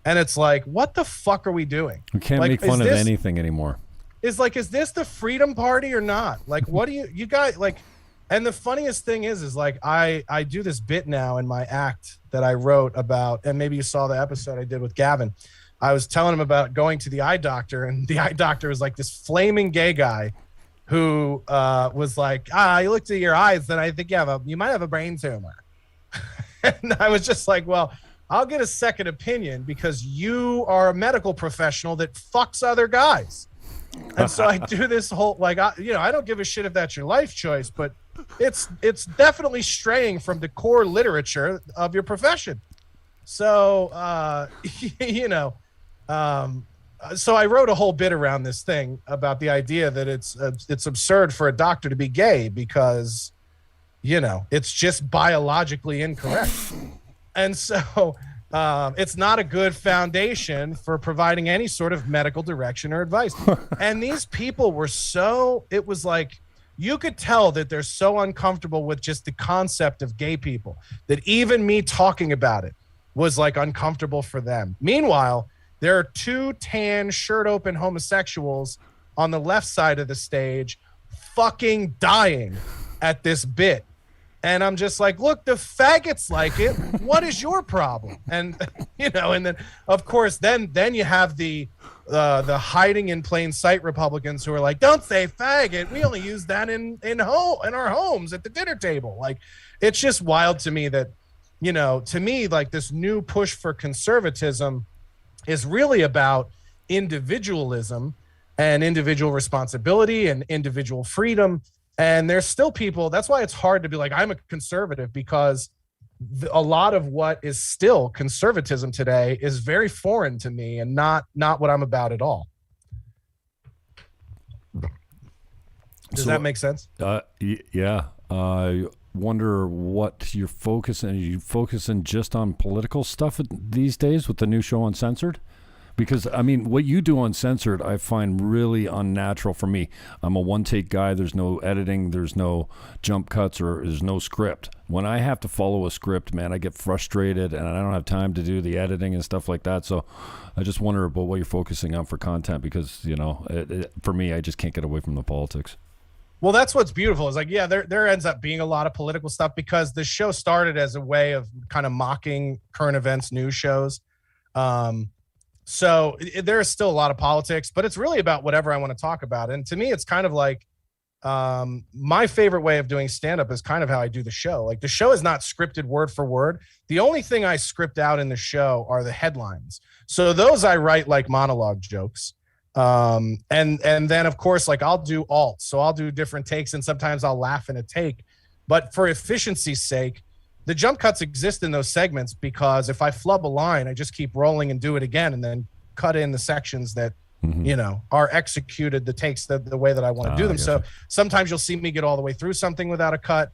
[SPEAKER 3] And it's like, what the fuck are we doing?
[SPEAKER 2] We can't make fun of anything anymore.
[SPEAKER 3] Is this the Freedom Party or not? Like, what do you guys like? And the funniest thing is like, I do this bit now in my act that I wrote about, and maybe you saw the episode I did with Gavin. I was telling him about going to the eye doctor, and the eye doctor was like this flaming gay guy who was like, you looked at your eyes, then I think you might have a brain tumor. And I was just like, well, I'll get a second opinion because you are a medical professional that fucks other guys. And so I do this whole, like, I don't give a shit if that's your life choice, but it's definitely straying from the core literature of your profession. So, you know, so I wrote a whole bit around this thing about the idea that it's absurd for a doctor to be gay because, you know, it's just biologically incorrect. And so it's not a good foundation for providing any sort of medical direction or advice. And these people were it was like, you could tell that they're so uncomfortable with just the concept of gay people that even me talking about it was like uncomfortable for them. Meanwhile, there are two tan, shirt open homosexuals on the left side of the stage fucking dying at this bit. And I'm just like, look, the faggots like it. What is your problem? And, and then, of course, then you have the hiding in plain sight Republicans who are like, don't say faggot. We only use that in our homes at the dinner table. Like, it's just wild to me that, to me, like, this new push for conservatism is really about individualism and individual responsibility and individual freedom. And there's still people, that's why it's hard to be like, I'm a conservative, because a lot of what is still conservatism today is very foreign to me and not what I'm about at all. Does that make sense?
[SPEAKER 2] Yeah. I wonder what you're focusing. Are you focusing just on political stuff these days with the new show Uncensored? Because, I mean, what you do Uncensored, I find really unnatural for me. I'm a one-take guy. There's no editing. There's no jump cuts, or there's no script. When I have to follow a script, man, I get frustrated, and I don't have time to do the editing and stuff like that. So I just wonder about what you're focusing on for content, because, for me, I just can't get away from the politics.
[SPEAKER 3] Well, that's what's beautiful. Is like, yeah, there ends up being a lot of political stuff, because the show started as a way of kind of mocking current events news shows. So there is still a lot of politics, but it's really about whatever I want to talk about. And to me, it's kind of like my favorite way of doing stand-up is kind of how I do the show. Like, the show is not scripted word for word. The only thing I script out in the show are the headlines. So those I write like monologue jokes. And then, of course, like, I'll do alts. So I'll do different takes, and sometimes I'll laugh in a take. But for efficiency's sake, the jump cuts exist in those segments, because if I flub a line, I just keep rolling and do it again, and then cut in the sections that, are executed, the takes the way that I want to do them. So sometimes you'll see me get all the way through something without a cut.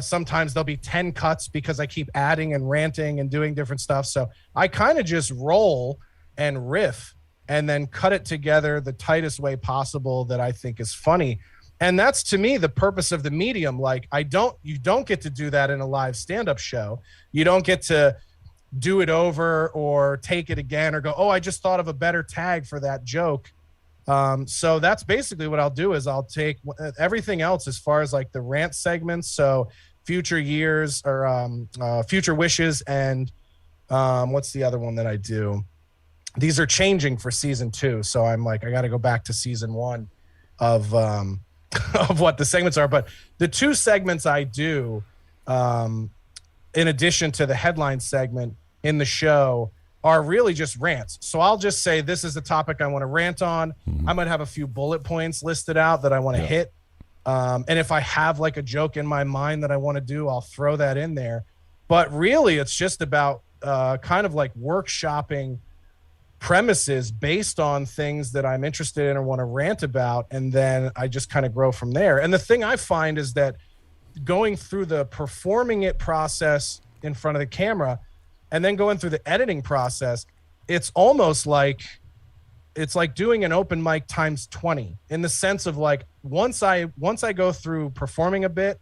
[SPEAKER 3] Sometimes there'll be 10 cuts because I keep adding and ranting and doing different stuff. So I kind of just roll and riff and then cut it together the tightest way possible that I think is funny. And that's, to me, the purpose of the medium. Like, you don't get to do that in a live stand-up show. You don't get to do it over or take it again or go, oh, I just thought of a better tag for that joke. So that's basically what I'll do, is I'll take everything else as far as like the rant segments. So future years, or future wishes. And what's the other one that I do? These are changing for season 2. So I'm like, I got to go back to season 1 of what the segments are. But the 2 segments I do, in addition to the headline segment in the show, are really just rants. So I'll just say, this is the topic I want to rant on. I might have a few bullet points listed out that I want to hit. And if I have like a joke in my mind that I want to do, I'll throw that in there. But really, it's just about kind of like workshopping premises based on things that I'm interested in or want to rant about. And then I just kind of grow from there. And the thing I find is that going through the performing it process in front of the camera and then going through the editing process, it's almost like, it's like doing an open mic times 20, in the sense of like, once I go through performing a bit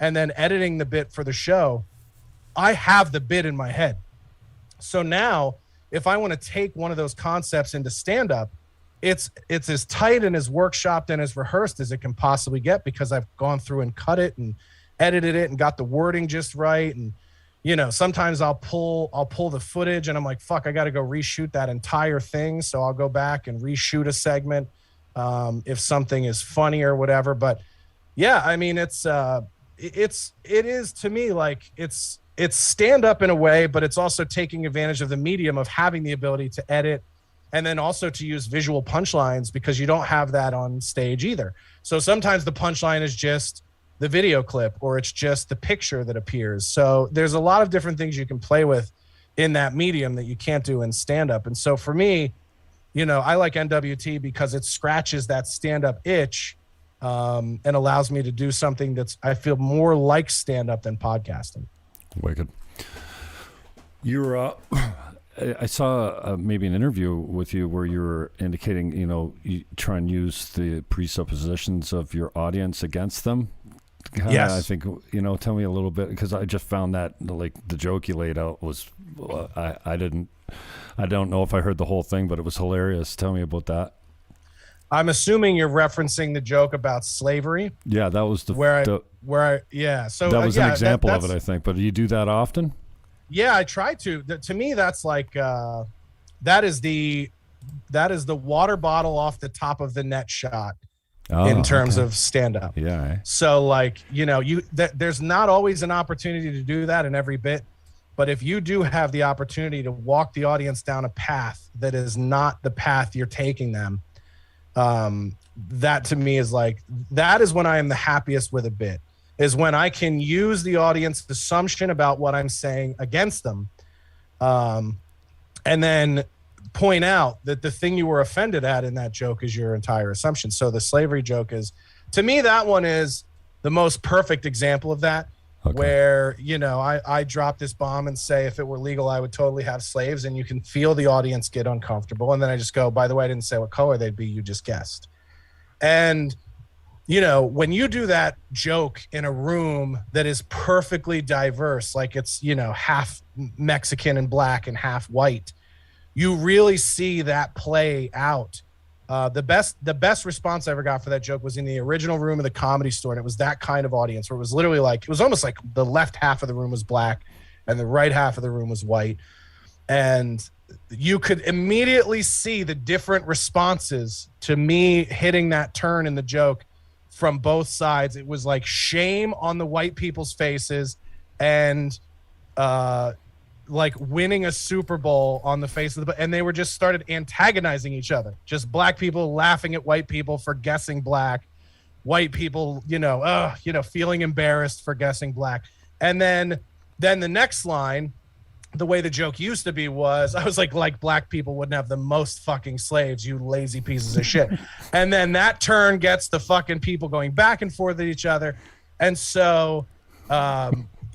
[SPEAKER 3] and then editing the bit for the show, I have the bit in my head. So now, if I want to take one of those concepts into stand-up, it's as tight and as workshopped and as rehearsed as it can possibly get, because I've gone through and cut it and edited it and got the wording just right. And, sometimes I'll pull the footage and I'm like, fuck, I got to go reshoot that entire thing. So I'll go back and reshoot a segment if something is funny or whatever. But yeah, I mean, it is to me like it's stand up in a way, but it's also taking advantage of the medium of having the ability to edit and then also to use visual punchlines, because you don't have that on stage either. So sometimes the punchline is just the video clip, or it's just the picture that appears. So there's a lot of different things you can play with in that medium that you can't do in stand up. And so for me, I like NWT because it scratches that stand up itch and allows me to do something that's, I feel, more like stand up than podcasting.
[SPEAKER 2] Wicked. You're, I saw maybe an interview with you where you were indicating, you try and use the presuppositions of your audience against them.
[SPEAKER 3] Yes.
[SPEAKER 2] I think, tell me a little bit, because I just found that like the joke you laid out was, I don't know if I heard the whole thing, but it was hilarious. Tell me about that.
[SPEAKER 3] I'm assuming you're referencing the joke about slavery.
[SPEAKER 2] Yeah, that was
[SPEAKER 3] So
[SPEAKER 2] that was an example of it, I think. But do you do that often?
[SPEAKER 3] Yeah, I try to. To me, that's like that is the water bottle off the top of the net shot in terms of stand up.
[SPEAKER 2] Yeah.
[SPEAKER 3] So like, there's not always an opportunity to do that in every bit, but if you do have the opportunity to walk the audience down a path that is not the path you're taking them, that to me is like, that is when I am the happiest with a bit, is when I can use the audience assumption about what I'm saying against them, and then point out that the thing you were offended at in that joke is your entire assumption. So the slavery joke is, to me, that one is the most perfect example of that. Okay. Where, I drop this bomb and say, if it were legal, I would totally have slaves. And you can feel the audience get uncomfortable. And then I just go, by the way, I didn't say what color they'd be. You just guessed. And, when you do that joke in a room that is perfectly diverse, like it's, half Mexican and black and half white, you really see that play out. The best response I ever got for that joke was in the original room of the Comedy Store, and it was that kind of audience where it was literally like, it was almost like the left half of the room was black and the right half of the room was white, and you could immediately see the different responses to me hitting that turn in the joke from both sides. It was like shame on the white people's faces and like winning a Super Bowl on the face of and they were just started antagonizing each other. Just black people laughing at white people for guessing black, white people, feeling embarrassed for guessing black. And then the next line, the way the joke used to be was, I was like black people wouldn't have the most fucking slaves, you lazy pieces of shit. And then that turn gets the fucking people going back and forth at each other. And so,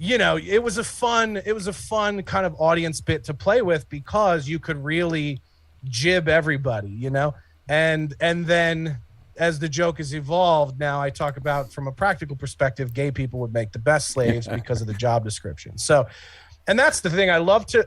[SPEAKER 3] it was a fun kind of audience bit to play with, because you could really jib everybody, and then as the joke has evolved, now I talk about from a practical perspective, gay people would make the best slaves because of the job description. So, and that's the thing. I love to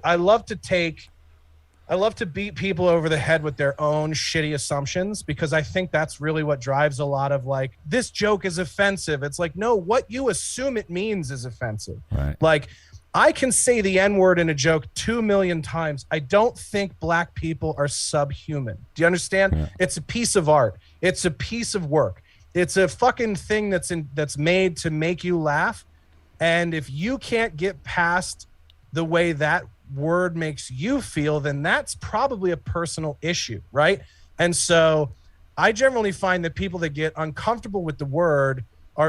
[SPEAKER 3] beat people over the head with their own shitty assumptions, because I think that's really what drives a lot of like, this joke is offensive. It's like, no, what you assume it means is offensive.
[SPEAKER 2] Right.
[SPEAKER 3] Like, I can say the N-word in a joke 2 million times. I don't think black people are subhuman. Do you understand? Yeah. It's a piece of art. It's a piece of work. It's a fucking thing that's made to make you laugh. And if you can't get past the way that word makes you feel, then that's probably a personal issue, right? And so I generally find that people that get uncomfortable with the word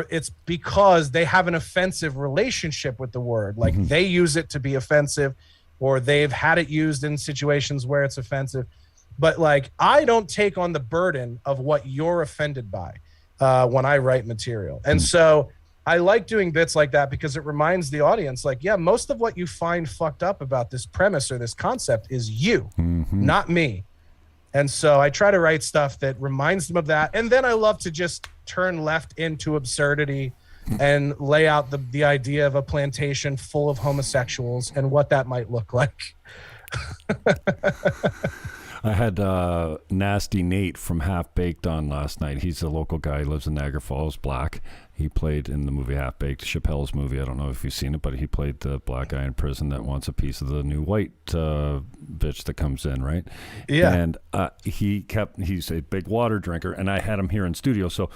[SPEAKER 3] it's because they have an offensive relationship with the word. Like they use it to be offensive, or they've had it used in situations where it's offensive. But like, I don't take on the burden of what you're offended by when I write material. And so I like doing bits like that, because it reminds the audience, like, yeah, most of what you find fucked up about this premise or this concept is you, not me. And so I try to write stuff that reminds them of that. And then I love to just turn left into absurdity and lay out the idea of a plantation full of homosexuals and what that might look like.
[SPEAKER 2] I had Nasty Nate from Half Baked on last night. He's a local guy. He lives in Niagara Falls, black. He played in the movie Half Baked, Chappelle's movie. I don't know if you've seen it, but he played the black guy in prison that wants a piece of the new white bitch that comes in, right?
[SPEAKER 3] Yeah.
[SPEAKER 2] And he's a big water drinker, and I had him here in studio, so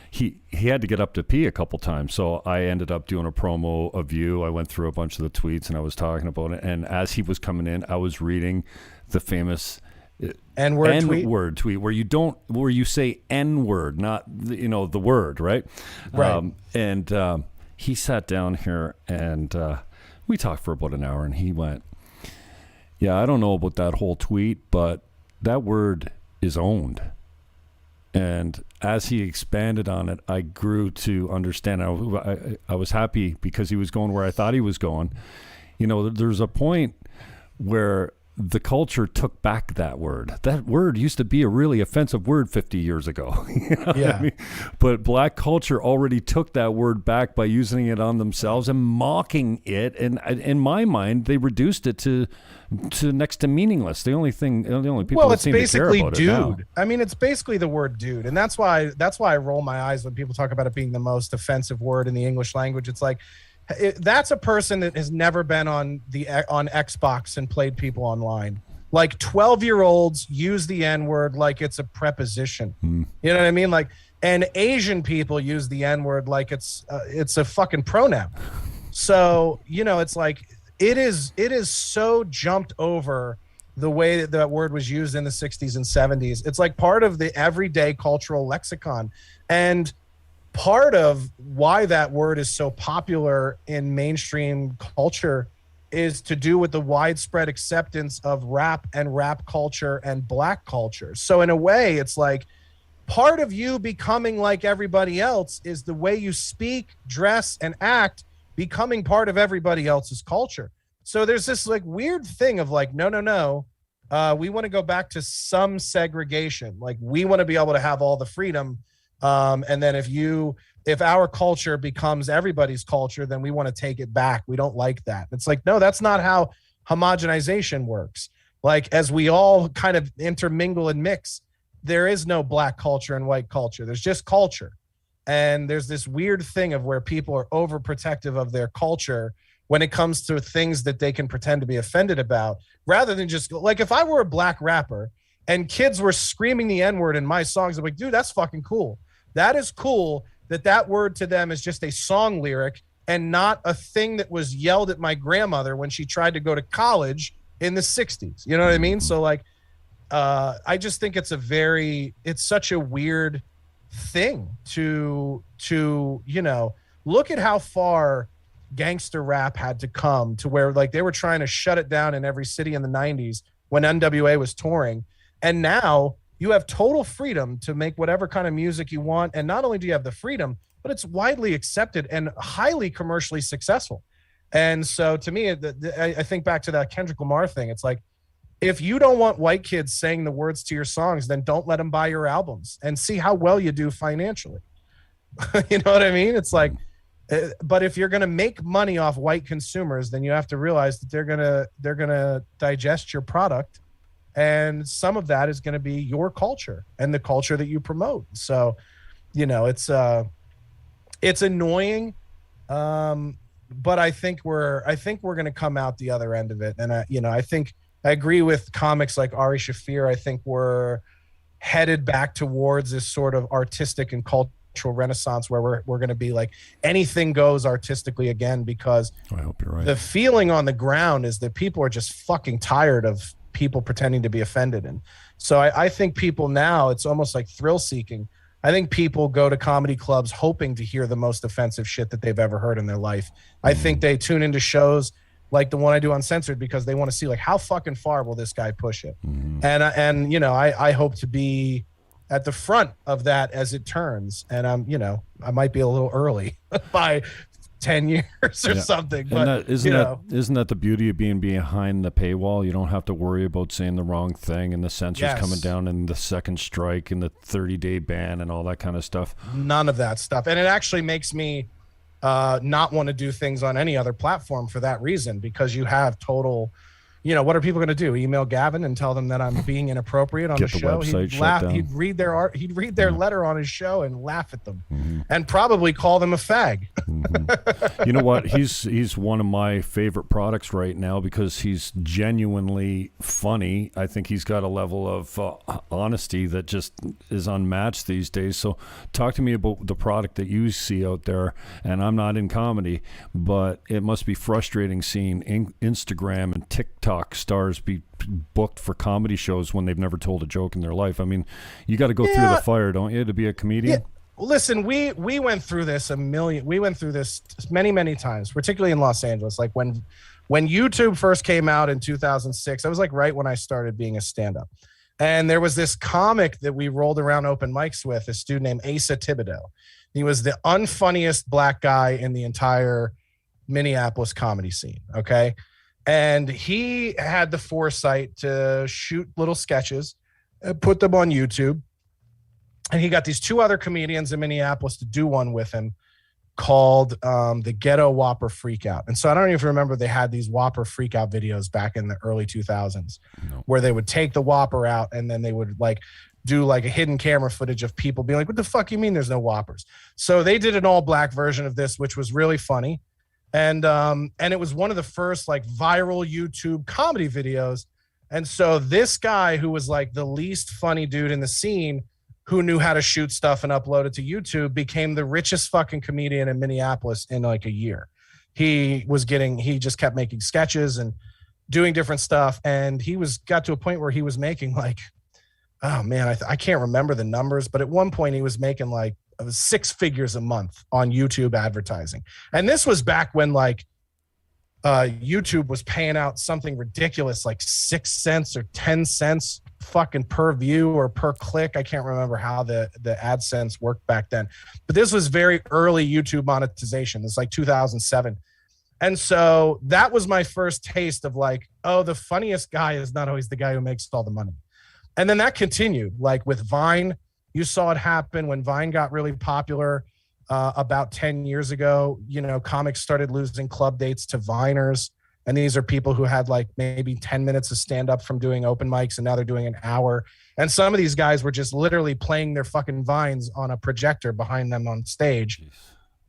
[SPEAKER 2] he had to get up to pee a couple times. So I ended up doing a promo of you. I went through a bunch of the tweets, and I was talking about it. And as he was coming in, I was reading the famous N-word tweet where you say N-word, not the word, right?
[SPEAKER 3] Right.
[SPEAKER 2] He sat down here and we talked for about an hour, and he went, yeah, I don't know about that whole tweet, but that word is owned. And as he expanded on it, I grew to understand. I was happy because he was going where I thought he was going. There's a point where the culture took back that word. That word used to be a really offensive word 50 years ago. You know what I mean? But black culture already took that word back by using it on themselves and mocking it. And in my mind, they reduced it to next to meaningless. The only people that seem to care about
[SPEAKER 3] dude.
[SPEAKER 2] it now.
[SPEAKER 3] I mean, it's basically the word dude. And that's why I roll my eyes when people talk about it being the most offensive word in the English language. It's like, that's a person that has never been on Xbox and played people online. Like 12-year-olds use the N-word like it's a preposition. You know what I mean? Like, and Asian people use the N-word like it's a fucking pronoun. So, you know, it's like it is so jumped over the way that word was used in the 60s and 70s. It's like part of the everyday cultural lexicon. And part of why that word is so popular in mainstream culture is to do with the widespread acceptance of rap and rap culture and black culture. So in a way, it's like part of you becoming like everybody else is the way you speak, dress, and act becoming part of everybody else's culture. So there's this like weird thing of like, no. We want to go back to some segregation. Like we want to be able to have all the freedom. And then if our culture becomes everybody's culture, then we want to take it back. We don't like that. It's like, no, that's not how homogenization works. Like as we all kind of intermingle and mix, there is no black culture and white culture. There's just culture. And there's this weird thing of where people are overprotective of their culture when it comes to things that they can pretend to be offended about, rather than just like, if I were a black rapper and kids were screaming the N-word in my songs, I'm like, dude, that's fucking cool. That is cool that word to them is just a song lyric and not a thing that was yelled at my grandmother when she tried to go to college in the 60s. You know what I mean? So like, I just think it's such a weird thing to, you know, look at how far gangster rap had to come to where like they were trying to shut it down in every city in the 90s when NWA was touring. And now you have total freedom to make whatever kind of music you want. And not only do you have the freedom, but it's widely accepted and highly commercially successful. And so to me, I think back to that Kendrick Lamar thing. It's like, if you don't want white kids saying the words to your songs, then don't let them buy your albums and see how well you do financially. You know what I mean? It's like, but if you're going to make money off white consumers, then you have to realize that they're going to digest your product. And some of that is going to be your culture and the culture that you promote. So, you know, it's annoying. But I think we're going to come out the other end of it. And I agree with comics like Ari Shaffir. I think we're headed back towards this sort of artistic and cultural renaissance where we're going to be like anything goes artistically again, because
[SPEAKER 2] I hope you're right.
[SPEAKER 3] The feeling on the ground is that people are just fucking tired of people pretending to be offended. And so I think people now, it's almost like thrill seeking. I think people go to comedy clubs hoping to hear the most offensive shit that they've ever heard in their life. I think they tune into shows like the one I do Uncensored because they want to see like how fucking far will this guy push it. And you know, I hope to be at the front of that as it turns. And I might be a little early by 10 years or something. But
[SPEAKER 2] isn't that the beauty of being behind the paywall? You don't have to worry about saying the wrong thing and the censors coming down and the second strike and the 30-day ban and all that kind of stuff.
[SPEAKER 3] None of that stuff. And it actually makes me not want to do things on any other platform for that reason, because you have total, you know, what are people going to do? Email Gavin and tell them that I'm being inappropriate on the show? He'd laugh. He'd read their letter on his show and laugh at them, and probably call them a fag.
[SPEAKER 2] You know what? He's one of my favorite products right now because he's genuinely funny. I think he's got a level of honesty that just is unmatched these days. So talk to me about the product that you see out there. And I'm not in comedy, but it must be frustrating seeing Instagram and TikTok stars be booked for comedy shows when they've never told a joke in their life. I mean, you got to go through the fire, don't you, to be a comedian?
[SPEAKER 3] Yeah. Listen, we went through this many times, particularly in Los Angeles. Like when YouTube first came out in 2006, I was like right when I started being a stand-up. And there was this comic that we rolled around open mics with, a student named Asa Thibodeau. He was the unfunniest black guy in the entire Minneapolis comedy scene. Okay. And he had the foresight to shoot little sketches, put them on YouTube. And he got these two other comedians in Minneapolis to do one with him called the Ghetto Whopper Freakout. And so I don't even remember, they had these Whopper Freakout videos back in the early 2000s where they would take the Whopper out and then they would like do like a hidden camera footage of people being like, what the fuck you mean there's no Whoppers? So they did an all black version of this, which was really funny. And it was one of the first like viral YouTube comedy videos. And so this guy who was like the least funny dude in the scene, who knew how to shoot stuff and upload it to YouTube, became the richest fucking comedian in Minneapolis in like a year. He just kept making sketches and doing different stuff. And got to a point where he was making like, oh man, I can't remember the numbers, but at one point he was making like 6 figures a month on YouTube advertising. And this was back when like YouTube was paying out something ridiculous, like 6 cents or 10 cents fucking per view or per click. I can't remember how the AdSense worked back then, but this was very early YouTube monetization. It's like 2007. And so that was my first taste of like, oh, the funniest guy is not always the guy who makes all the money. And then that continued like with Vine. You saw it happen when Vine got really popular about 10 years ago. You know, comics started losing club dates to Viners. And these are people who had like maybe 10 minutes of stand up from doing open mics, and now they're doing an hour. And some of these guys were just literally playing their fucking Vines on a projector behind them on stage,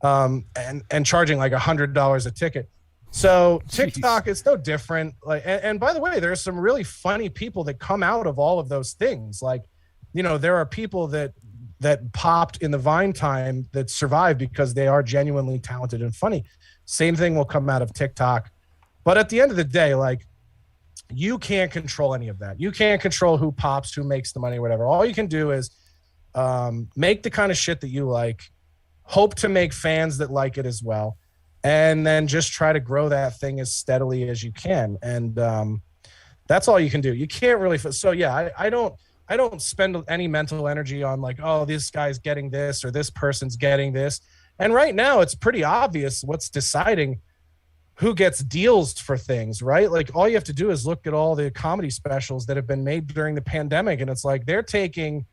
[SPEAKER 3] and charging like $100 a ticket. So TikTok is no different. Like, and by the way, there's some really funny people that come out of all of those things. Like, you know, there are people that popped in the Vine time that survived because they are genuinely talented and funny. Same thing will come out of TikTok. But at the end of the day, like, you can't control any of that. You can't control who pops, who makes the money, whatever. All you can do is make the kind of shit that you like, hope to make fans that like it as well, and then just try to grow that thing as steadily as you can. And that's all you can do. You can't really. So yeah, I don't spend any mental energy on like, oh, this guy's getting this or this person's getting this. And right now it's pretty obvious what's deciding who gets deals for things, right? Like all you have to do is look at all the comedy specials that have been made during the pandemic. And it's like, they're taking,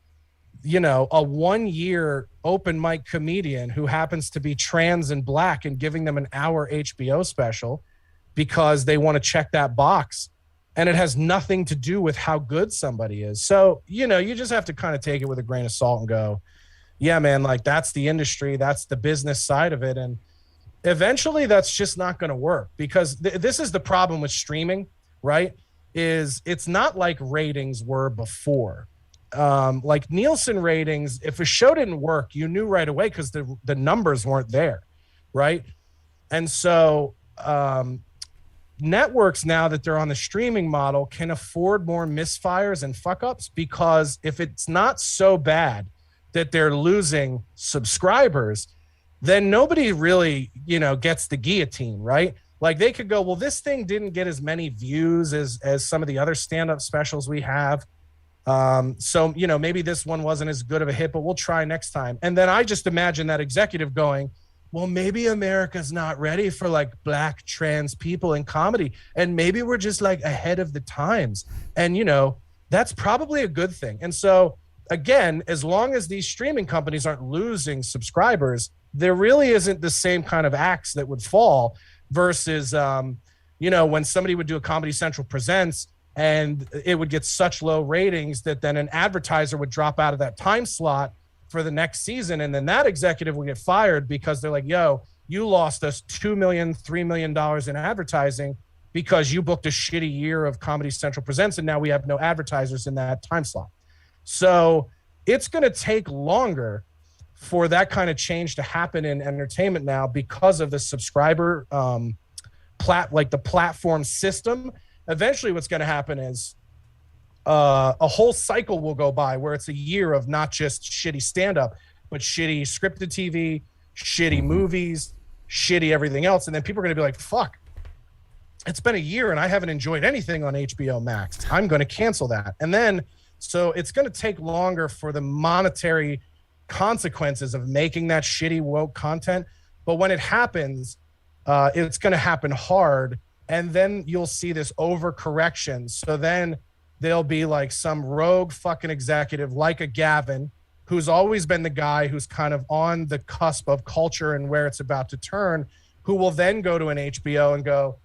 [SPEAKER 3] you know, a 1-year open mic comedian who happens to be trans and black and giving them an hour HBO special because they want to check that box. And it has nothing to do with how good somebody is. So, you know, you just have to kind of take it with a grain of salt and go, yeah, man, like that's the industry, that's the business side of it. And eventually that's just not going to work, because this is the problem with streaming, right? Is it's not like ratings were before. Like Nielsen ratings, if a show didn't work, you knew right away because the numbers weren't there, right? And so networks, now that they're on the streaming model, can afford more misfires and fuck ups, because if it's not so bad that they're losing subscribers, then nobody really, you know, gets the guillotine, right? Like they could go, well, this thing didn't get as many views as some of the other stand-up specials we have. So, you know, maybe this one wasn't as good of a hit, but we'll try next time. And then I just imagine that executive going, well, maybe America's not ready for like black trans people in comedy. And maybe we're just like ahead of the times. And, you know, that's probably a good thing. And so again, as long as these streaming companies aren't losing subscribers, there really isn't the same kind of axe that would fall versus, you know, when somebody would do a Comedy Central Presents and it would get such low ratings that then an advertiser would drop out of that time slot for the next season. And then that executive will get fired because they're like, yo, you lost us $2 million, $3 million in advertising because you booked a shitty year of Comedy Central Presents. And now we have no advertisers in that time slot. So it's going to take longer for that kind of change to happen in entertainment now because of the subscriber the platform system. Eventually what's going to happen is a whole cycle will go by where it's a year of not just shitty stand-up, but shitty scripted TV, shitty movies, shitty everything else. And then people are going to be like, fuck, it's been a year and I haven't enjoyed anything on HBO Max. I'm going to cancel that. And then, so it's going to take longer for the monetary consequences of making that shitty woke content. But when it happens, it's going to happen hard. and then you'll see this overcorrection. So then there'll be like some rogue fucking executive like a Gavin, who's always been the guy who's kind of on the cusp of culture and where it's about to turn, who will then go to an HBO and go,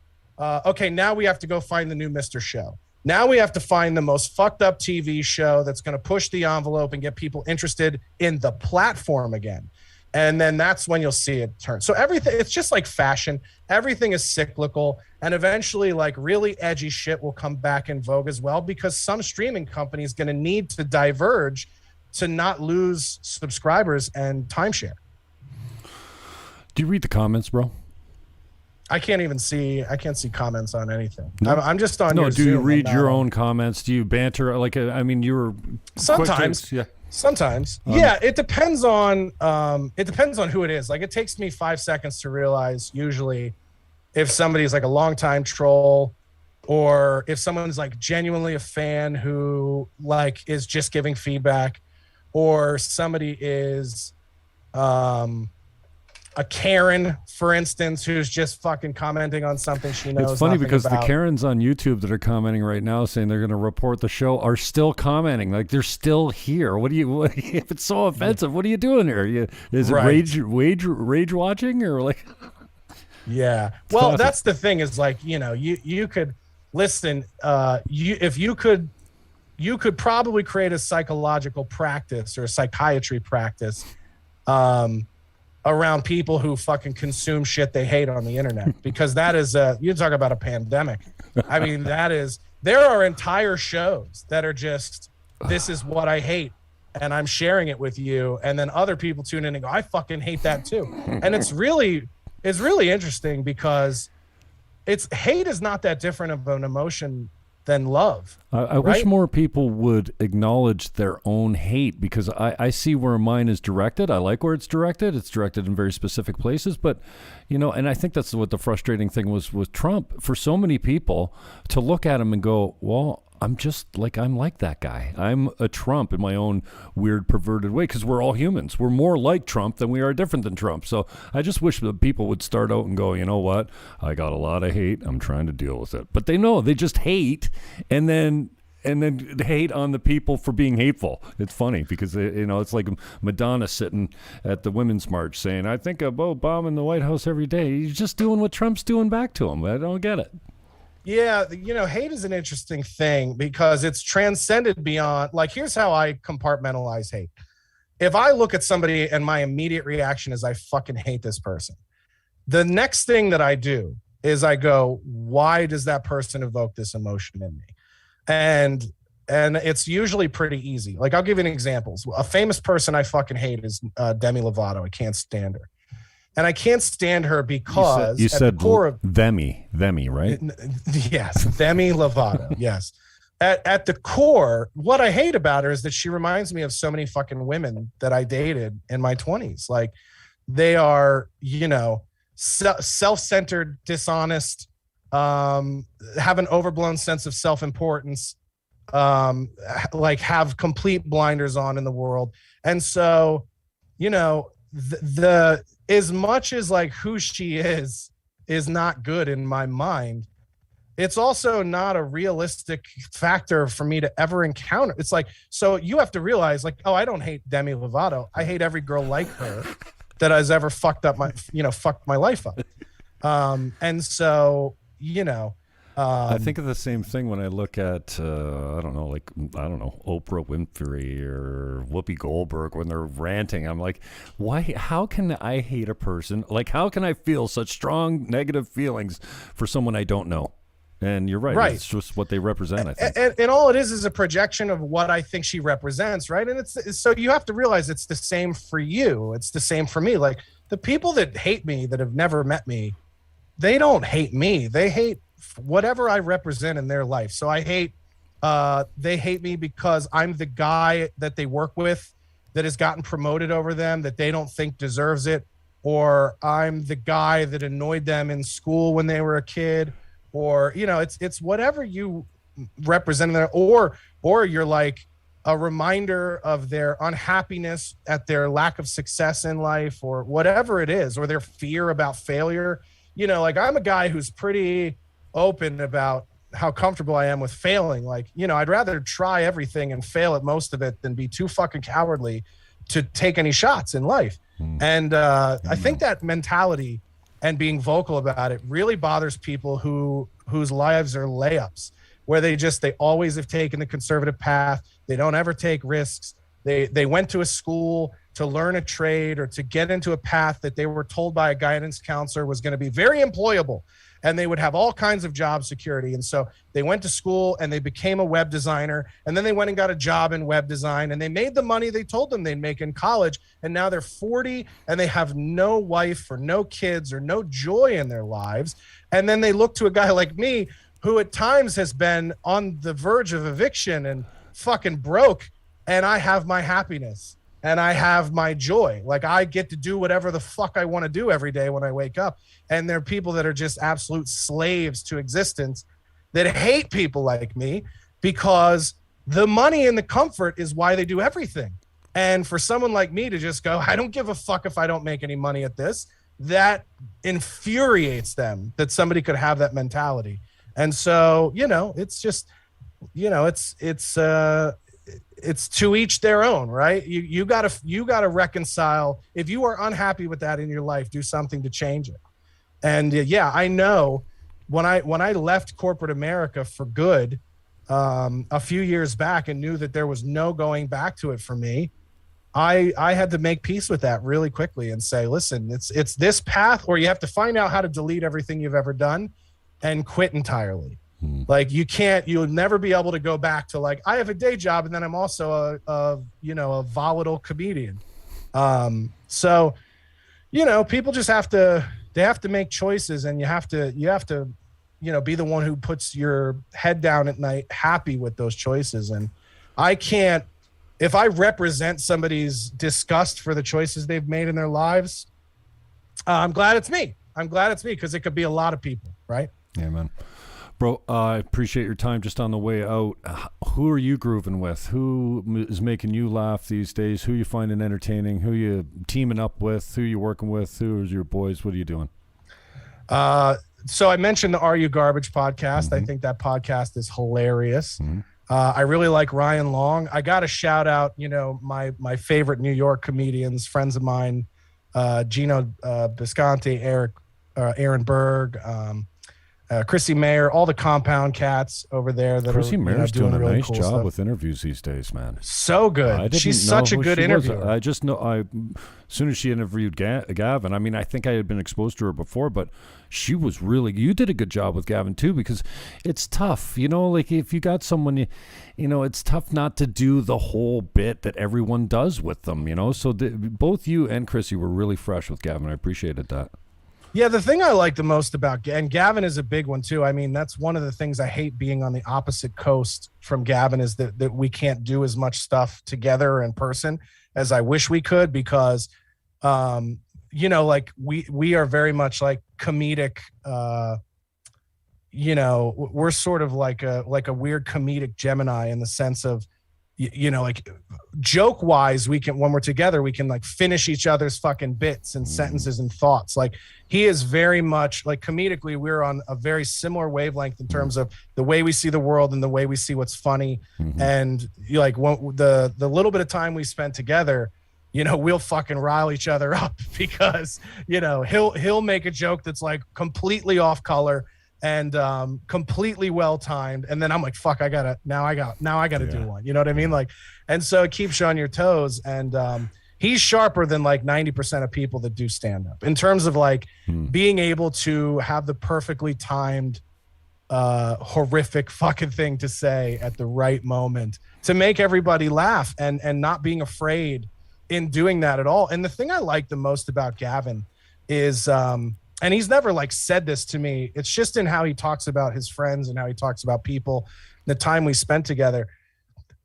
[SPEAKER 3] okay, now we have to go find the new Mr. Show. Now we have to find the most fucked up TV show that's going to push the envelope and get people interested in the platform again. And then that's when you'll see it turn. So everything, it's just like fashion. Everything is cyclical. And eventually, like, really edgy shit will come back in vogue as well, because some streaming company is going to need to diverge to not lose subscribers and timeshare.
[SPEAKER 2] Do you read the comments, bro?
[SPEAKER 3] I can't see comments on anything.
[SPEAKER 2] No.
[SPEAKER 3] I'm just on.
[SPEAKER 2] No,
[SPEAKER 3] your
[SPEAKER 2] do you
[SPEAKER 3] Zoom.
[SPEAKER 2] read your own comments? Do you banter? Like, I mean, you were
[SPEAKER 3] sometimes.
[SPEAKER 2] Yeah.
[SPEAKER 3] Sometimes. Yeah, it depends on who it is. Like, it takes me 5 seconds to realize usually if somebody's like a longtime troll, or if someone's like genuinely a fan who like is just giving feedback, or somebody is a Karen, for instance, who's just fucking commenting on something she knows.
[SPEAKER 2] It's funny because
[SPEAKER 3] about.
[SPEAKER 2] The Karens on YouTube that are commenting right now saying they're going to report the show are still commenting. Like, they're still here. If it's so offensive, what are you doing here? Is it rage watching, or like?
[SPEAKER 3] Yeah. Well, that's the thing is, like, you could listen. You could probably create a psychological practice or a psychiatry practice around people who fucking consume shit they hate on the internet, because that is you talk about a pandemic. I mean, there are entire shows that are just, this is what I hate and I'm sharing it with you, and then other people tune in and go, I fucking hate that too. And it's really interesting, because hate is not that different of an emotion than love.
[SPEAKER 2] I wish more people would acknowledge their own hate, because I see where mine is directed. I like where it's directed. It's directed in very specific places, but and I think that's what the frustrating thing was with Trump. For so many people to look at him and go, well, I'm like that guy. I'm a Trump in my own weird, perverted way, because we're all humans. We're more like Trump than we are different than Trump. So I just wish that people would start out and go, you know what? I got a lot of hate. I'm trying to deal with it. But they just hate, and then hate on the people for being hateful. It's funny because it's like Madonna sitting at the Women's March saying, I think about bombing the White House every day. He's just doing what Trump's doing back to him. I don't get it.
[SPEAKER 3] Yeah, hate is an interesting thing, because it's transcended beyond, like, here's how I compartmentalize hate. If I look at somebody and my immediate reaction is I fucking hate this person, the next thing that I do is I go, why does that person evoke this emotion in me? And it's usually pretty easy. Like, I'll give you an example. A famous person I fucking hate is Demi Lovato. I can't stand her. And I can't stand her because
[SPEAKER 2] you said
[SPEAKER 3] at the core of
[SPEAKER 2] Themi, right?
[SPEAKER 3] Yes, Demi Lovato. Yes. At the core, what I hate about her is that she reminds me of so many fucking women that I dated in my 20s. Like, they are, self-centered, dishonest, have an overblown sense of self-importance, like have complete blinders on in the world. And so, the as much as like who she is not good in my mind, it's also not a realistic factor for me to ever encounter. It's like, so you have to realize, like, oh, I don't hate Demi Lovato. I hate every girl like her that has ever fucked my life up. And so,
[SPEAKER 2] I think of the same thing when I look at, Oprah Winfrey or Whoopi Goldberg when they're ranting. I'm like, why? How can I hate a person? Like, how can I feel such strong negative feelings for someone I don't know? And you're right. It's just what they represent, I think.
[SPEAKER 3] And all it is a projection of what I think she represents, right? And it's so you have to realize it's the same for you. It's the same for me. Like, the people that hate me, that have never met me, they don't hate me. They hate whatever I represent in their life. So they hate me because I'm the guy that they work with that has gotten promoted over them that they don't think deserves it, or I'm the guy that annoyed them in school when they were a kid, or it's whatever you represent there, or you're like a reminder of their unhappiness at their lack of success in life, or whatever it is, or their fear about failure. Like, I'm a guy who's pretty open about how comfortable I am with failing. Like, you know, I'd rather try everything and fail at most of it than be too fucking cowardly to take any shots in life. And I think that mentality and being vocal about it really bothers people whose lives are layups, where they always have taken the conservative path. They don't ever take risks. They went to a school to learn a trade or to get into a path that they were told by a guidance counselor was going to be very employable, and they would have all kinds of job security. And so they went to school and they became a web designer, and then they went and got a job in web design, and they made the money they told them they'd make in college. And now they're 40 and they have no wife or no kids or no joy in their lives. And then they look to a guy like me, who at times has been on the verge of eviction and fucking broke, and I have my happiness and I have my joy. Like, I get to do whatever the fuck I want to do every day when I wake up. And there are people that are just absolute slaves to existence that hate people like me because the money and the comfort is why they do everything. And for someone like me to just go, I don't give a fuck if I don't make any money at this, that infuriates them that somebody could have that mentality. And so, you know, it's just, you know, it's to each their own, right? You gotta reconcile. If you are unhappy with that in your life, do something to change it. And yeah, I know when I left corporate America for good a few years back and knew that there was no going back to it for me, I had to make peace with that really quickly and say, listen, it's this path, or you have to find out how to delete everything you've ever done and quit entirely. Like, you'll never be able to go back to, like, I have a day job and then I'm also a volatile comedian. So, you know, people just have to make choices, and you have to, you know, be the one who puts your head down at night, happy with those choices. And I can't, if I represent somebody's disgust for the choices they've made in their lives, I'm glad it's me. Because it could be a lot of people, right?
[SPEAKER 2] Yeah, man. Bro, I appreciate your time. Just on the way out, who are you grooving with? Who is making you laugh these days? Who you finding entertaining? Who you teaming up with? Who you working with? Who's your boys? What are you doing?
[SPEAKER 3] So I mentioned the Are You Garbage podcast. I think that podcast is hilarious. I really like Ryan Long. I got to shout out, you know, my favorite New York comedians, friends of mine, Gino Bisconti, Aaron Berg, Chrissy Mayer, all the Compound cats over there that
[SPEAKER 2] Chrissy Mayer's doing a
[SPEAKER 3] really
[SPEAKER 2] nice
[SPEAKER 3] cool
[SPEAKER 2] job
[SPEAKER 3] stuff
[SPEAKER 2] with interviews these days, man.
[SPEAKER 3] So good. She's such a good interviewer.
[SPEAKER 2] I just know, as soon as she interviewed Gavin, I mean, I think I had been exposed to her before, but she was really, you did a good job with Gavin too, because it's tough, you know, like if you got someone, you know, it's tough not to do the whole bit that everyone does with them, you know, so both you and Chrissy were really fresh with Gavin. I appreciated that.
[SPEAKER 3] Yeah, the thing I like the most about, and Gavin is a big one too. I mean, that's one of the things I hate being on the opposite coast from Gavin, is that we can't do as much stuff together in person as I wish we could, because, you know, like we are very much like comedic, you know, we're sort of like a weird comedic Gemini in the sense of, you know, like joke wise, we can, when we're together, we can like finish each other's fucking bits and sentences and thoughts. Like, he is very much like, comedically, we're on a very similar wavelength in terms of the way we see the world and the way we see what's funny. And you like, the little bit of time we spent together, you know, we'll fucking rile each other up because, you know, he'll make a joke that's like completely off color and completely well timed, and then I'm like, fuck, I gotta do one, you know what I mean? Like, and so it keeps you on your toes. And he's sharper than like 90% of people that do stand up in terms of like being able to have the perfectly timed horrific fucking thing to say at the right moment to make everybody laugh, and not being afraid in doing that at all. And the thing I like the most about Gavin is and he's never like said this to me, it's just in how he talks about his friends and how he talks about people, the time we spent together.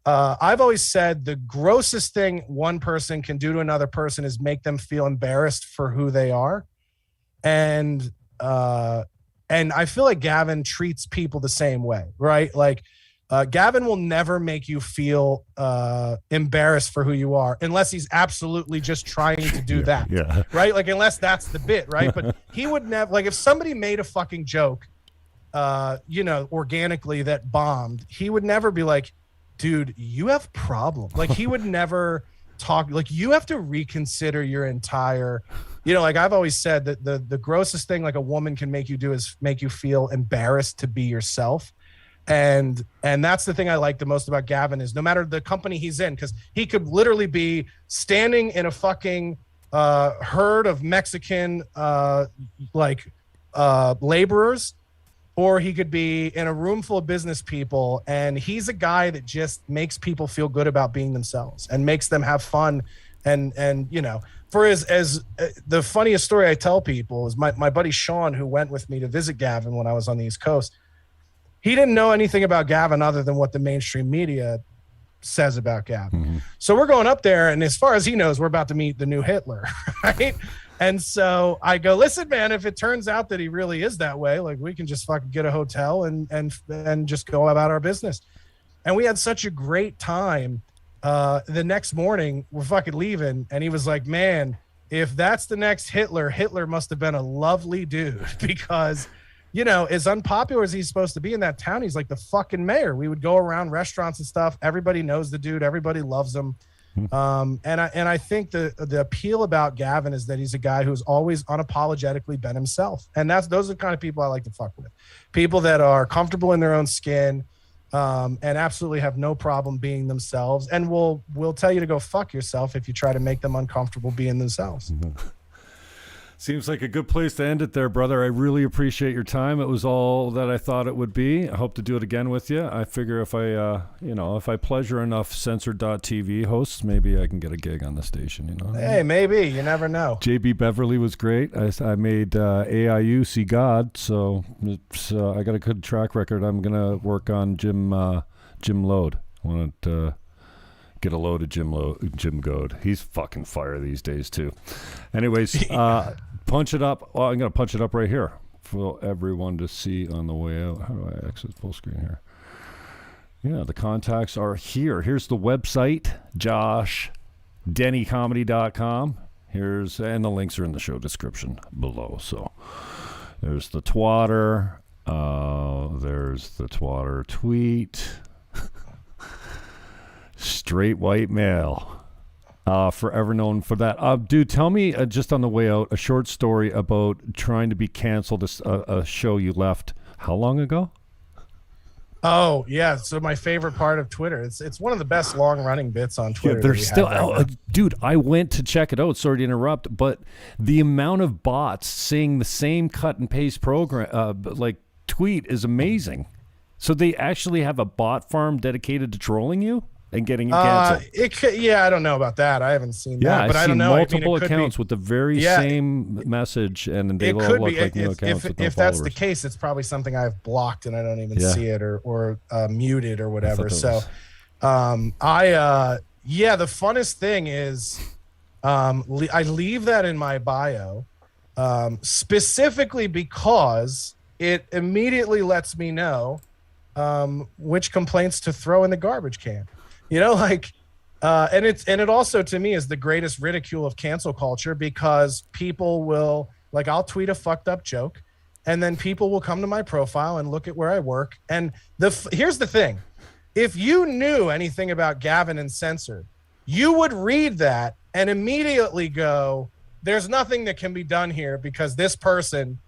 [SPEAKER 3] I've always said the grossest thing one person can do to another person is make them feel embarrassed for who they are. And I feel like Gavin treats people the same way, right? Like Gavin will never make you feel embarrassed for who you are unless he's absolutely just trying to do that, right? Like, unless that's the bit, right? But he would never, like, if somebody made a fucking joke organically that bombed, he would never be like, dude, you have problems. Like, he would never talk like, you have to reconsider your entire, like I've always said that the grossest thing like a woman can make you do is make you feel embarrassed to be yourself. And that's the thing I like the most about Gavin is no matter the company he's in, because he could literally be standing in a fucking herd of Mexican laborers, or he could be in a room full of business people, and he's a guy that just makes people feel good about being themselves and makes them have fun. And for as the funniest story I tell people is my buddy Sean, who went with me to visit Gavin when I was on the East Coast. He didn't know anything about Gavin other than what the mainstream media says about Gavin. Mm-hmm. So we're going up there, and as far as he knows, we're about to meet the new Hitler, right? And so I go, listen, man, if it turns out that he really is that way, like we can just fucking get a hotel and just go about our business. And we had such a great time. The next morning, we're fucking leaving, and he was like, man, if that's the next Hitler must have been a lovely dude because, as unpopular as he's supposed to be in that town, he's like the fucking mayor. We would go around restaurants and stuff. Everybody knows the dude. Everybody loves him. And I think the appeal about Gavin is that he's a guy who's always unapologetically been himself. And those are the kind of people I like to fuck with. People that are comfortable in their own skin, and absolutely have no problem being themselves, and will tell you to go fuck yourself if you try to make them uncomfortable being themselves.
[SPEAKER 2] Mm-hmm. Seems like a good place to end it there, brother. I really appreciate your time. It was all that I thought it would be. I hope to do it again with you. I figure if I pleasure enough censored.tv hosts, maybe I can get a gig on the station,
[SPEAKER 3] Hey, maybe. You never know.
[SPEAKER 2] JB Beverly was great. I made AIU see God, so I got a good track record. I'm going to work on Jim Load. I want to get a load of Jim Goad. He's fucking fire these days, too. Anyways, punch it up. Oh, I'm going to punch it up right here for everyone to see on the way out. How do I exit full screen here? Yeah, the contacts are here. Here's the website, joshdennycomedy.com. And the links are in the show description below. So there's the Twatter. There's the Twatter tweet. Straight white male. Forever known for that. Dude, tell me just on the way out a short story about trying to be canceled, a show you left how long ago?
[SPEAKER 3] Oh, yeah. So my favorite part of Twitter. It's one of the best long-running bits on Twitter.
[SPEAKER 2] Yeah, there's still... dude, I went to check it out. Sorry to interrupt, but the amount of bots saying the same cut-and-paste program, tweet is amazing. So they actually have a bot farm dedicated to trolling you? And getting you canceled.
[SPEAKER 3] I don't know about that. I haven't seen that, but
[SPEAKER 2] I've
[SPEAKER 3] I don't
[SPEAKER 2] seen
[SPEAKER 3] know.
[SPEAKER 2] Multiple accounts with the very same message, and they all look like new accounts.
[SPEAKER 3] If that's the case, it's probably something I've blocked and I don't even see it or muted or whatever. So, the funnest thing is, I leave that in my bio, specifically because it immediately lets me know which complaints to throw in the garbage can. And it also to me is the greatest ridicule of cancel culture, because people will I'll tweet a fucked up joke, and then people will come to my profile and look at where I work. And here's the thing. If you knew anything about Gavin and Censored, you would read that and immediately go, there's nothing that can be done here because this person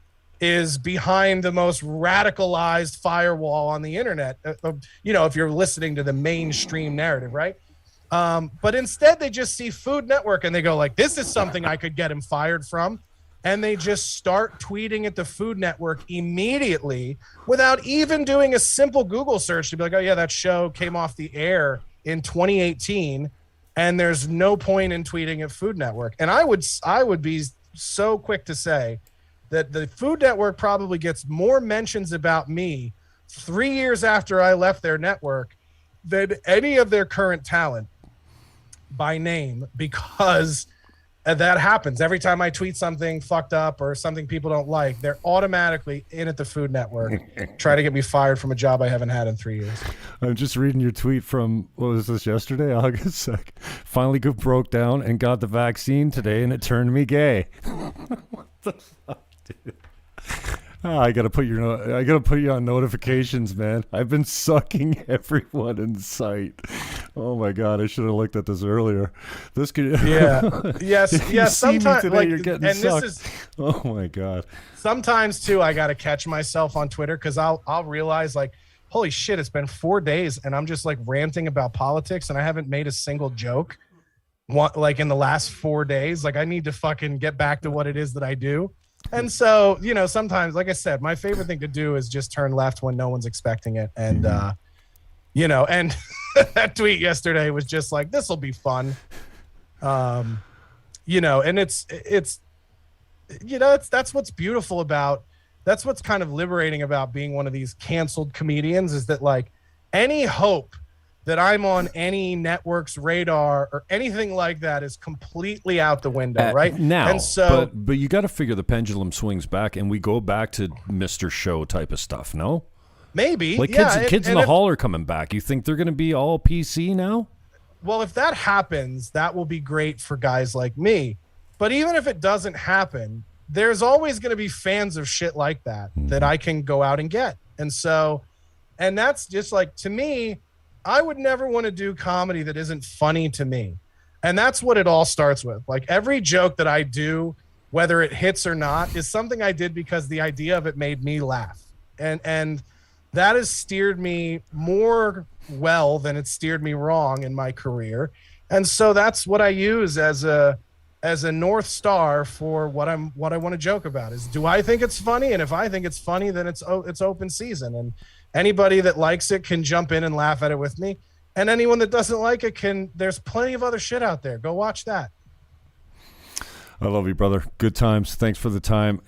[SPEAKER 3] is behind the most radicalized firewall on the internet, if you're listening to the mainstream narrative, right? But instead they just see Food Network and they go this is something I could get him fired from. And they just start tweeting at the Food Network immediately without even doing a simple Google search to be like, oh yeah, that show came off the air in 2018 and there's no point in tweeting at Food Network. And I would be so quick to say that the Food Network probably gets more mentions about me 3 years after I left their network than any of their current talent by name, because that happens. Every time I tweet something fucked up or something people don't like, they're automatically in at the Food Network, trying to get me fired from a job I haven't had in 3 years. I'm
[SPEAKER 2] just reading your tweet from, what was this, yesterday? August 2nd. Finally broke down and got the vaccine today, and it turned me gay. What the fuck? Dude. I gotta put you on notifications, man. I've been sucking everyone in sight. Oh my god, I should have looked at this earlier. This could
[SPEAKER 3] yes. Sometimes like,
[SPEAKER 2] you're getting
[SPEAKER 3] and
[SPEAKER 2] sucked.
[SPEAKER 3] this is
[SPEAKER 2] Oh my god.
[SPEAKER 3] sometimes too. I gotta catch myself on Twitter because I'll realize like, holy shit, it's been 4 days and I'm just like ranting about politics and I haven't made a single joke. Like in the last 4 days, like I need to fucking get back to what it is that I do. And so, sometimes, like I said, my favorite thing to do is just turn left when no one's expecting it. And, and that tweet yesterday was just like, this will be fun. And that's what's beautiful about, that's what's kind of liberating about being one of these canceled comedians is that like any hope that I'm on any network's radar or anything like that is completely out the window right
[SPEAKER 2] now.
[SPEAKER 3] And so,
[SPEAKER 2] but you got to figure the pendulum swings back, and we go back to Mr. Show type of stuff. No,
[SPEAKER 3] maybe
[SPEAKER 2] like kids in the hall are coming back. You think they're going to be all PC now?
[SPEAKER 3] Well, if that happens, that will be great for guys like me. But even if it doesn't happen, there's always going to be fans of shit like that that I can go out and get. And so, and that's just like, to me, I would never want to do comedy that isn't funny to me. And that's what it all starts with. Like every joke that I do, whether it hits or not, is something I did because the idea of it made me laugh. And that has steered me more well than it steered me wrong in my career. And so that's what I use as a North Star for what I want to joke about is, do I think it's funny? And if I think it's funny, then it's open season. And anybody that likes it can jump in and laugh at it with me. And anyone that doesn't like it there's plenty of other shit out there. Go watch that.
[SPEAKER 2] I love you, brother. Good times. Thanks for the time.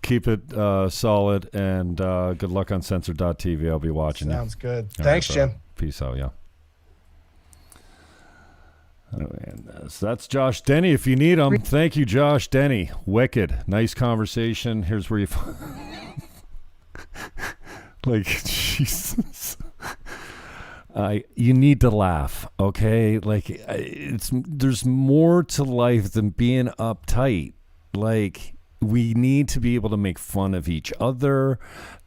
[SPEAKER 2] Keep it solid, and good luck on Censored.tv. I'll be watching you.
[SPEAKER 3] Sounds good.
[SPEAKER 2] All
[SPEAKER 3] Thanks,
[SPEAKER 2] right,
[SPEAKER 3] Jim.
[SPEAKER 2] Peace out, yeah. And so that's Josh Denny if you need him. Thank you, Josh Denny. Wicked. Nice conversation. Here's where you... Like, Jesus. You need to laugh, okay? Like, there's more to life than being uptight. Like, we need to be able to make fun of each other.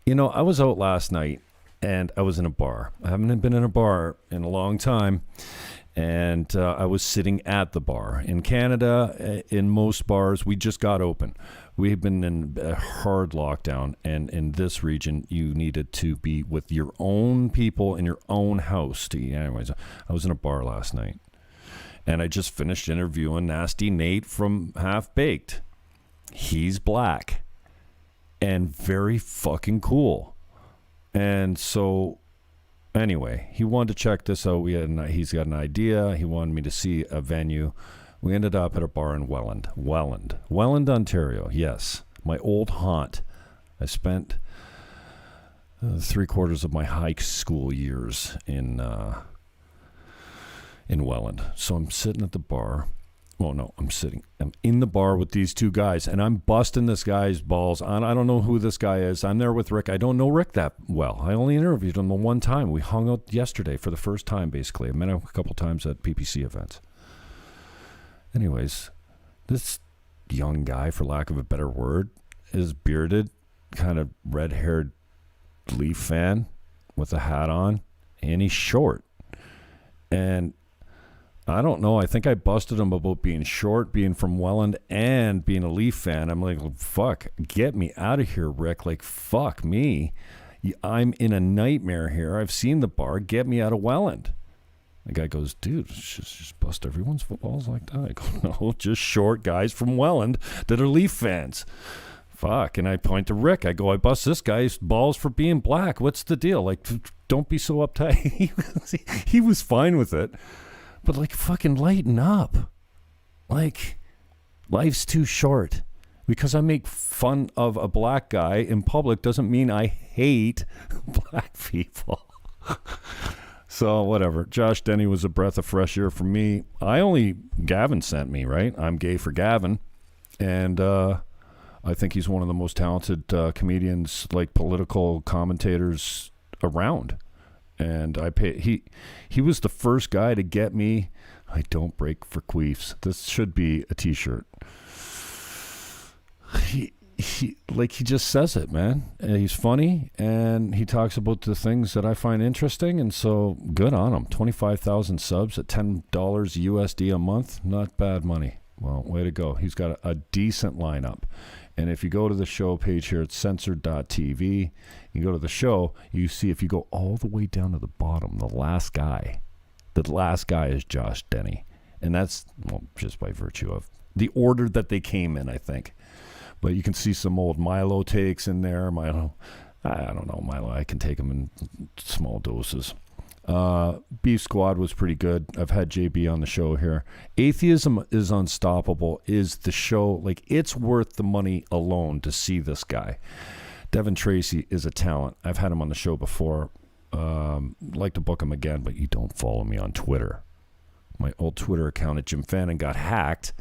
[SPEAKER 2] I was out last night, and I was in a bar. I haven't been in a bar in a long time. And I was sitting at the bar. In Canada, in most bars, we just got open. We've been in a hard lockdown, and in this region, you needed to be with your own people in your own house to eat. Anyways, I was in a bar last night, and I just finished interviewing Nasty Nate from Half Baked. He's black and very fucking cool. And so... Anyway, he wanted to check this out. He's got an idea. He wanted me to see a venue. We ended up at a bar in Welland, Ontario. Yes, my old haunt. I spent 3/4 of my high school years in Welland. So I'm sitting at the bar. Well, no, I'm in the bar with these two guys, and I'm busting this guy's balls on. I don't know who this guy is. I'm there with Rick. I don't know Rick that well. I only interviewed him the one time. We hung out yesterday for the first time, basically. I met him a couple times at PPC events. Anyways, this young guy, for lack of a better word, is bearded, kind of red-haired Leaf fan with a hat on, and he's short. And I don't know. I think I busted him about being short, being from Welland, and being a Leaf fan. I'm like, fuck, get me out of here, Rick. Like, fuck me. I'm in a nightmare here. I've seen the bar. Get me out of Welland. The guy goes, dude, just bust everyone's footballs like that. I go, no, just short guys from Welland that are Leaf fans. Fuck. And I point to Rick. I go, I bust this guy's balls for being black. What's the deal? Like, don't be so uptight. He was fine with it. But, like, fucking lighten up. Like, life's too short. Because I make fun of a black guy in public doesn't mean I hate black people. So, whatever. Josh Denny was a breath of fresh air for me. Gavin sent me, right? I'm gay for Gavin. And I think he's one of the most talented comedians, like political commentators around. And he was the first guy to get me. I don't break for queefs. This should be a t-shirt. he just says it, man. And he's funny, and he talks about the things that I find interesting, and so good on him. 25,000 subs at $10 USD a month, not bad money. Well, way to go. He's got a decent lineup. And if you go to the show page here at censored.tv, you go to the show, you see if you go all the way down to the bottom, the last guy is Josh Denny. And that's, well, just by virtue of the order that they came in, I think. But you can see some old Milo takes in there. I don't know, Milo. I can take them in small doses. Beef Squad was pretty good. I've had JB on the show here. Atheism is Unstoppable is the show. Like, it's worth the money alone to see this guy. Devin Tracy is a talent. I've had him on the show before. Like to book him again, but you don't follow me on Twitter. My old Twitter account at Jim Fannon got hacked,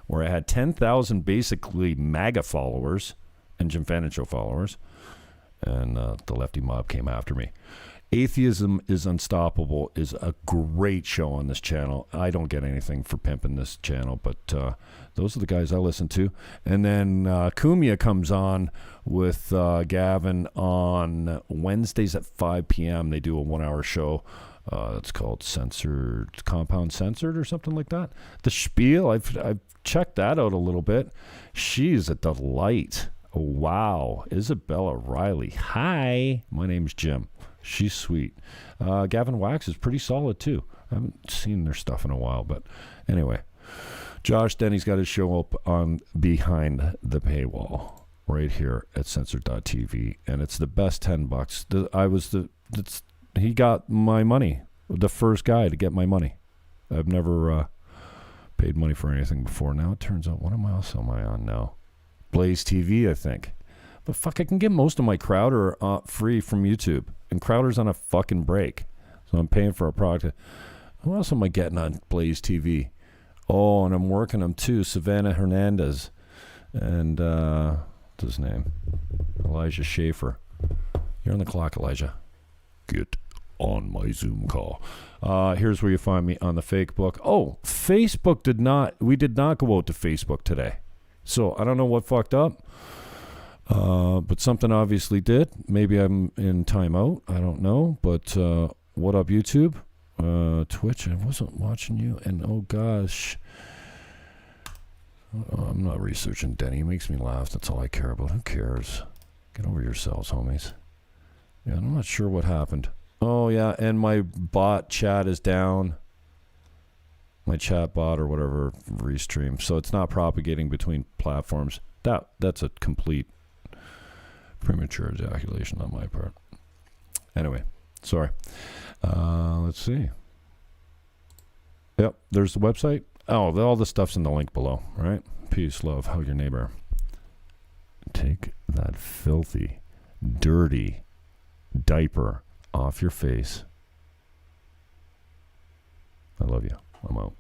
[SPEAKER 2] where I had 10,000 basically MAGA followers and Jim Fannon Show followers, and the lefty mob came after me. Atheism is Unstoppable is a great show on this channel. I don't get anything for pimping this channel, but those are the guys I listen to. And then Kumia comes on with Gavin on Wednesdays at 5 p.m. They do a 1-hour show. It's called Compound Censored or something like that. The Spiel, I've checked that out a little bit. She's a delight. Wow. Isabella Riley. Hi. My name's Jim. She's sweet. Gavin Wax is pretty solid too. I haven't seen their stuff in a while, but anyway. Josh Denny's got his show up on Behind the Paywall right here at censored.tv, and it's the best $10. He got my money. The first guy to get my money. I've never paid money for anything before. Now it turns out, what else am I on now? Blaze TV, I think. But fuck, I can get most of my Crowder free from YouTube. And Crowder's on a fucking break. So I'm paying for a product. Who else am I getting on Blaze TV? Oh, and I'm working them too. Savannah Hernandez. And, what's his name? Elijah Schaefer. You're on the clock, Elijah. Get on my Zoom call. Here's where you find me on the fake book. Oh, Facebook we did not go out to Facebook today. So I don't know what fucked up. But something obviously did. Maybe I'm in timeout. I don't know. But what up, YouTube? Twitch, I wasn't watching you. And oh gosh. I'm not researching Denny. He makes me laugh. That's all I care about. Who cares? Get over yourselves, homies. Yeah, I'm not sure what happened. Oh, yeah, and my bot chat is down. My chat bot or whatever restream. So it's not propagating between platforms. That's a complete premature ejaculation on my part. Anyway, sorry. Let's see. Yep, there's the website. Oh, all the stuff's in the link below, right? Peace, love, hug your neighbor. Take that filthy, dirty diaper off your face. I love you. I'm out.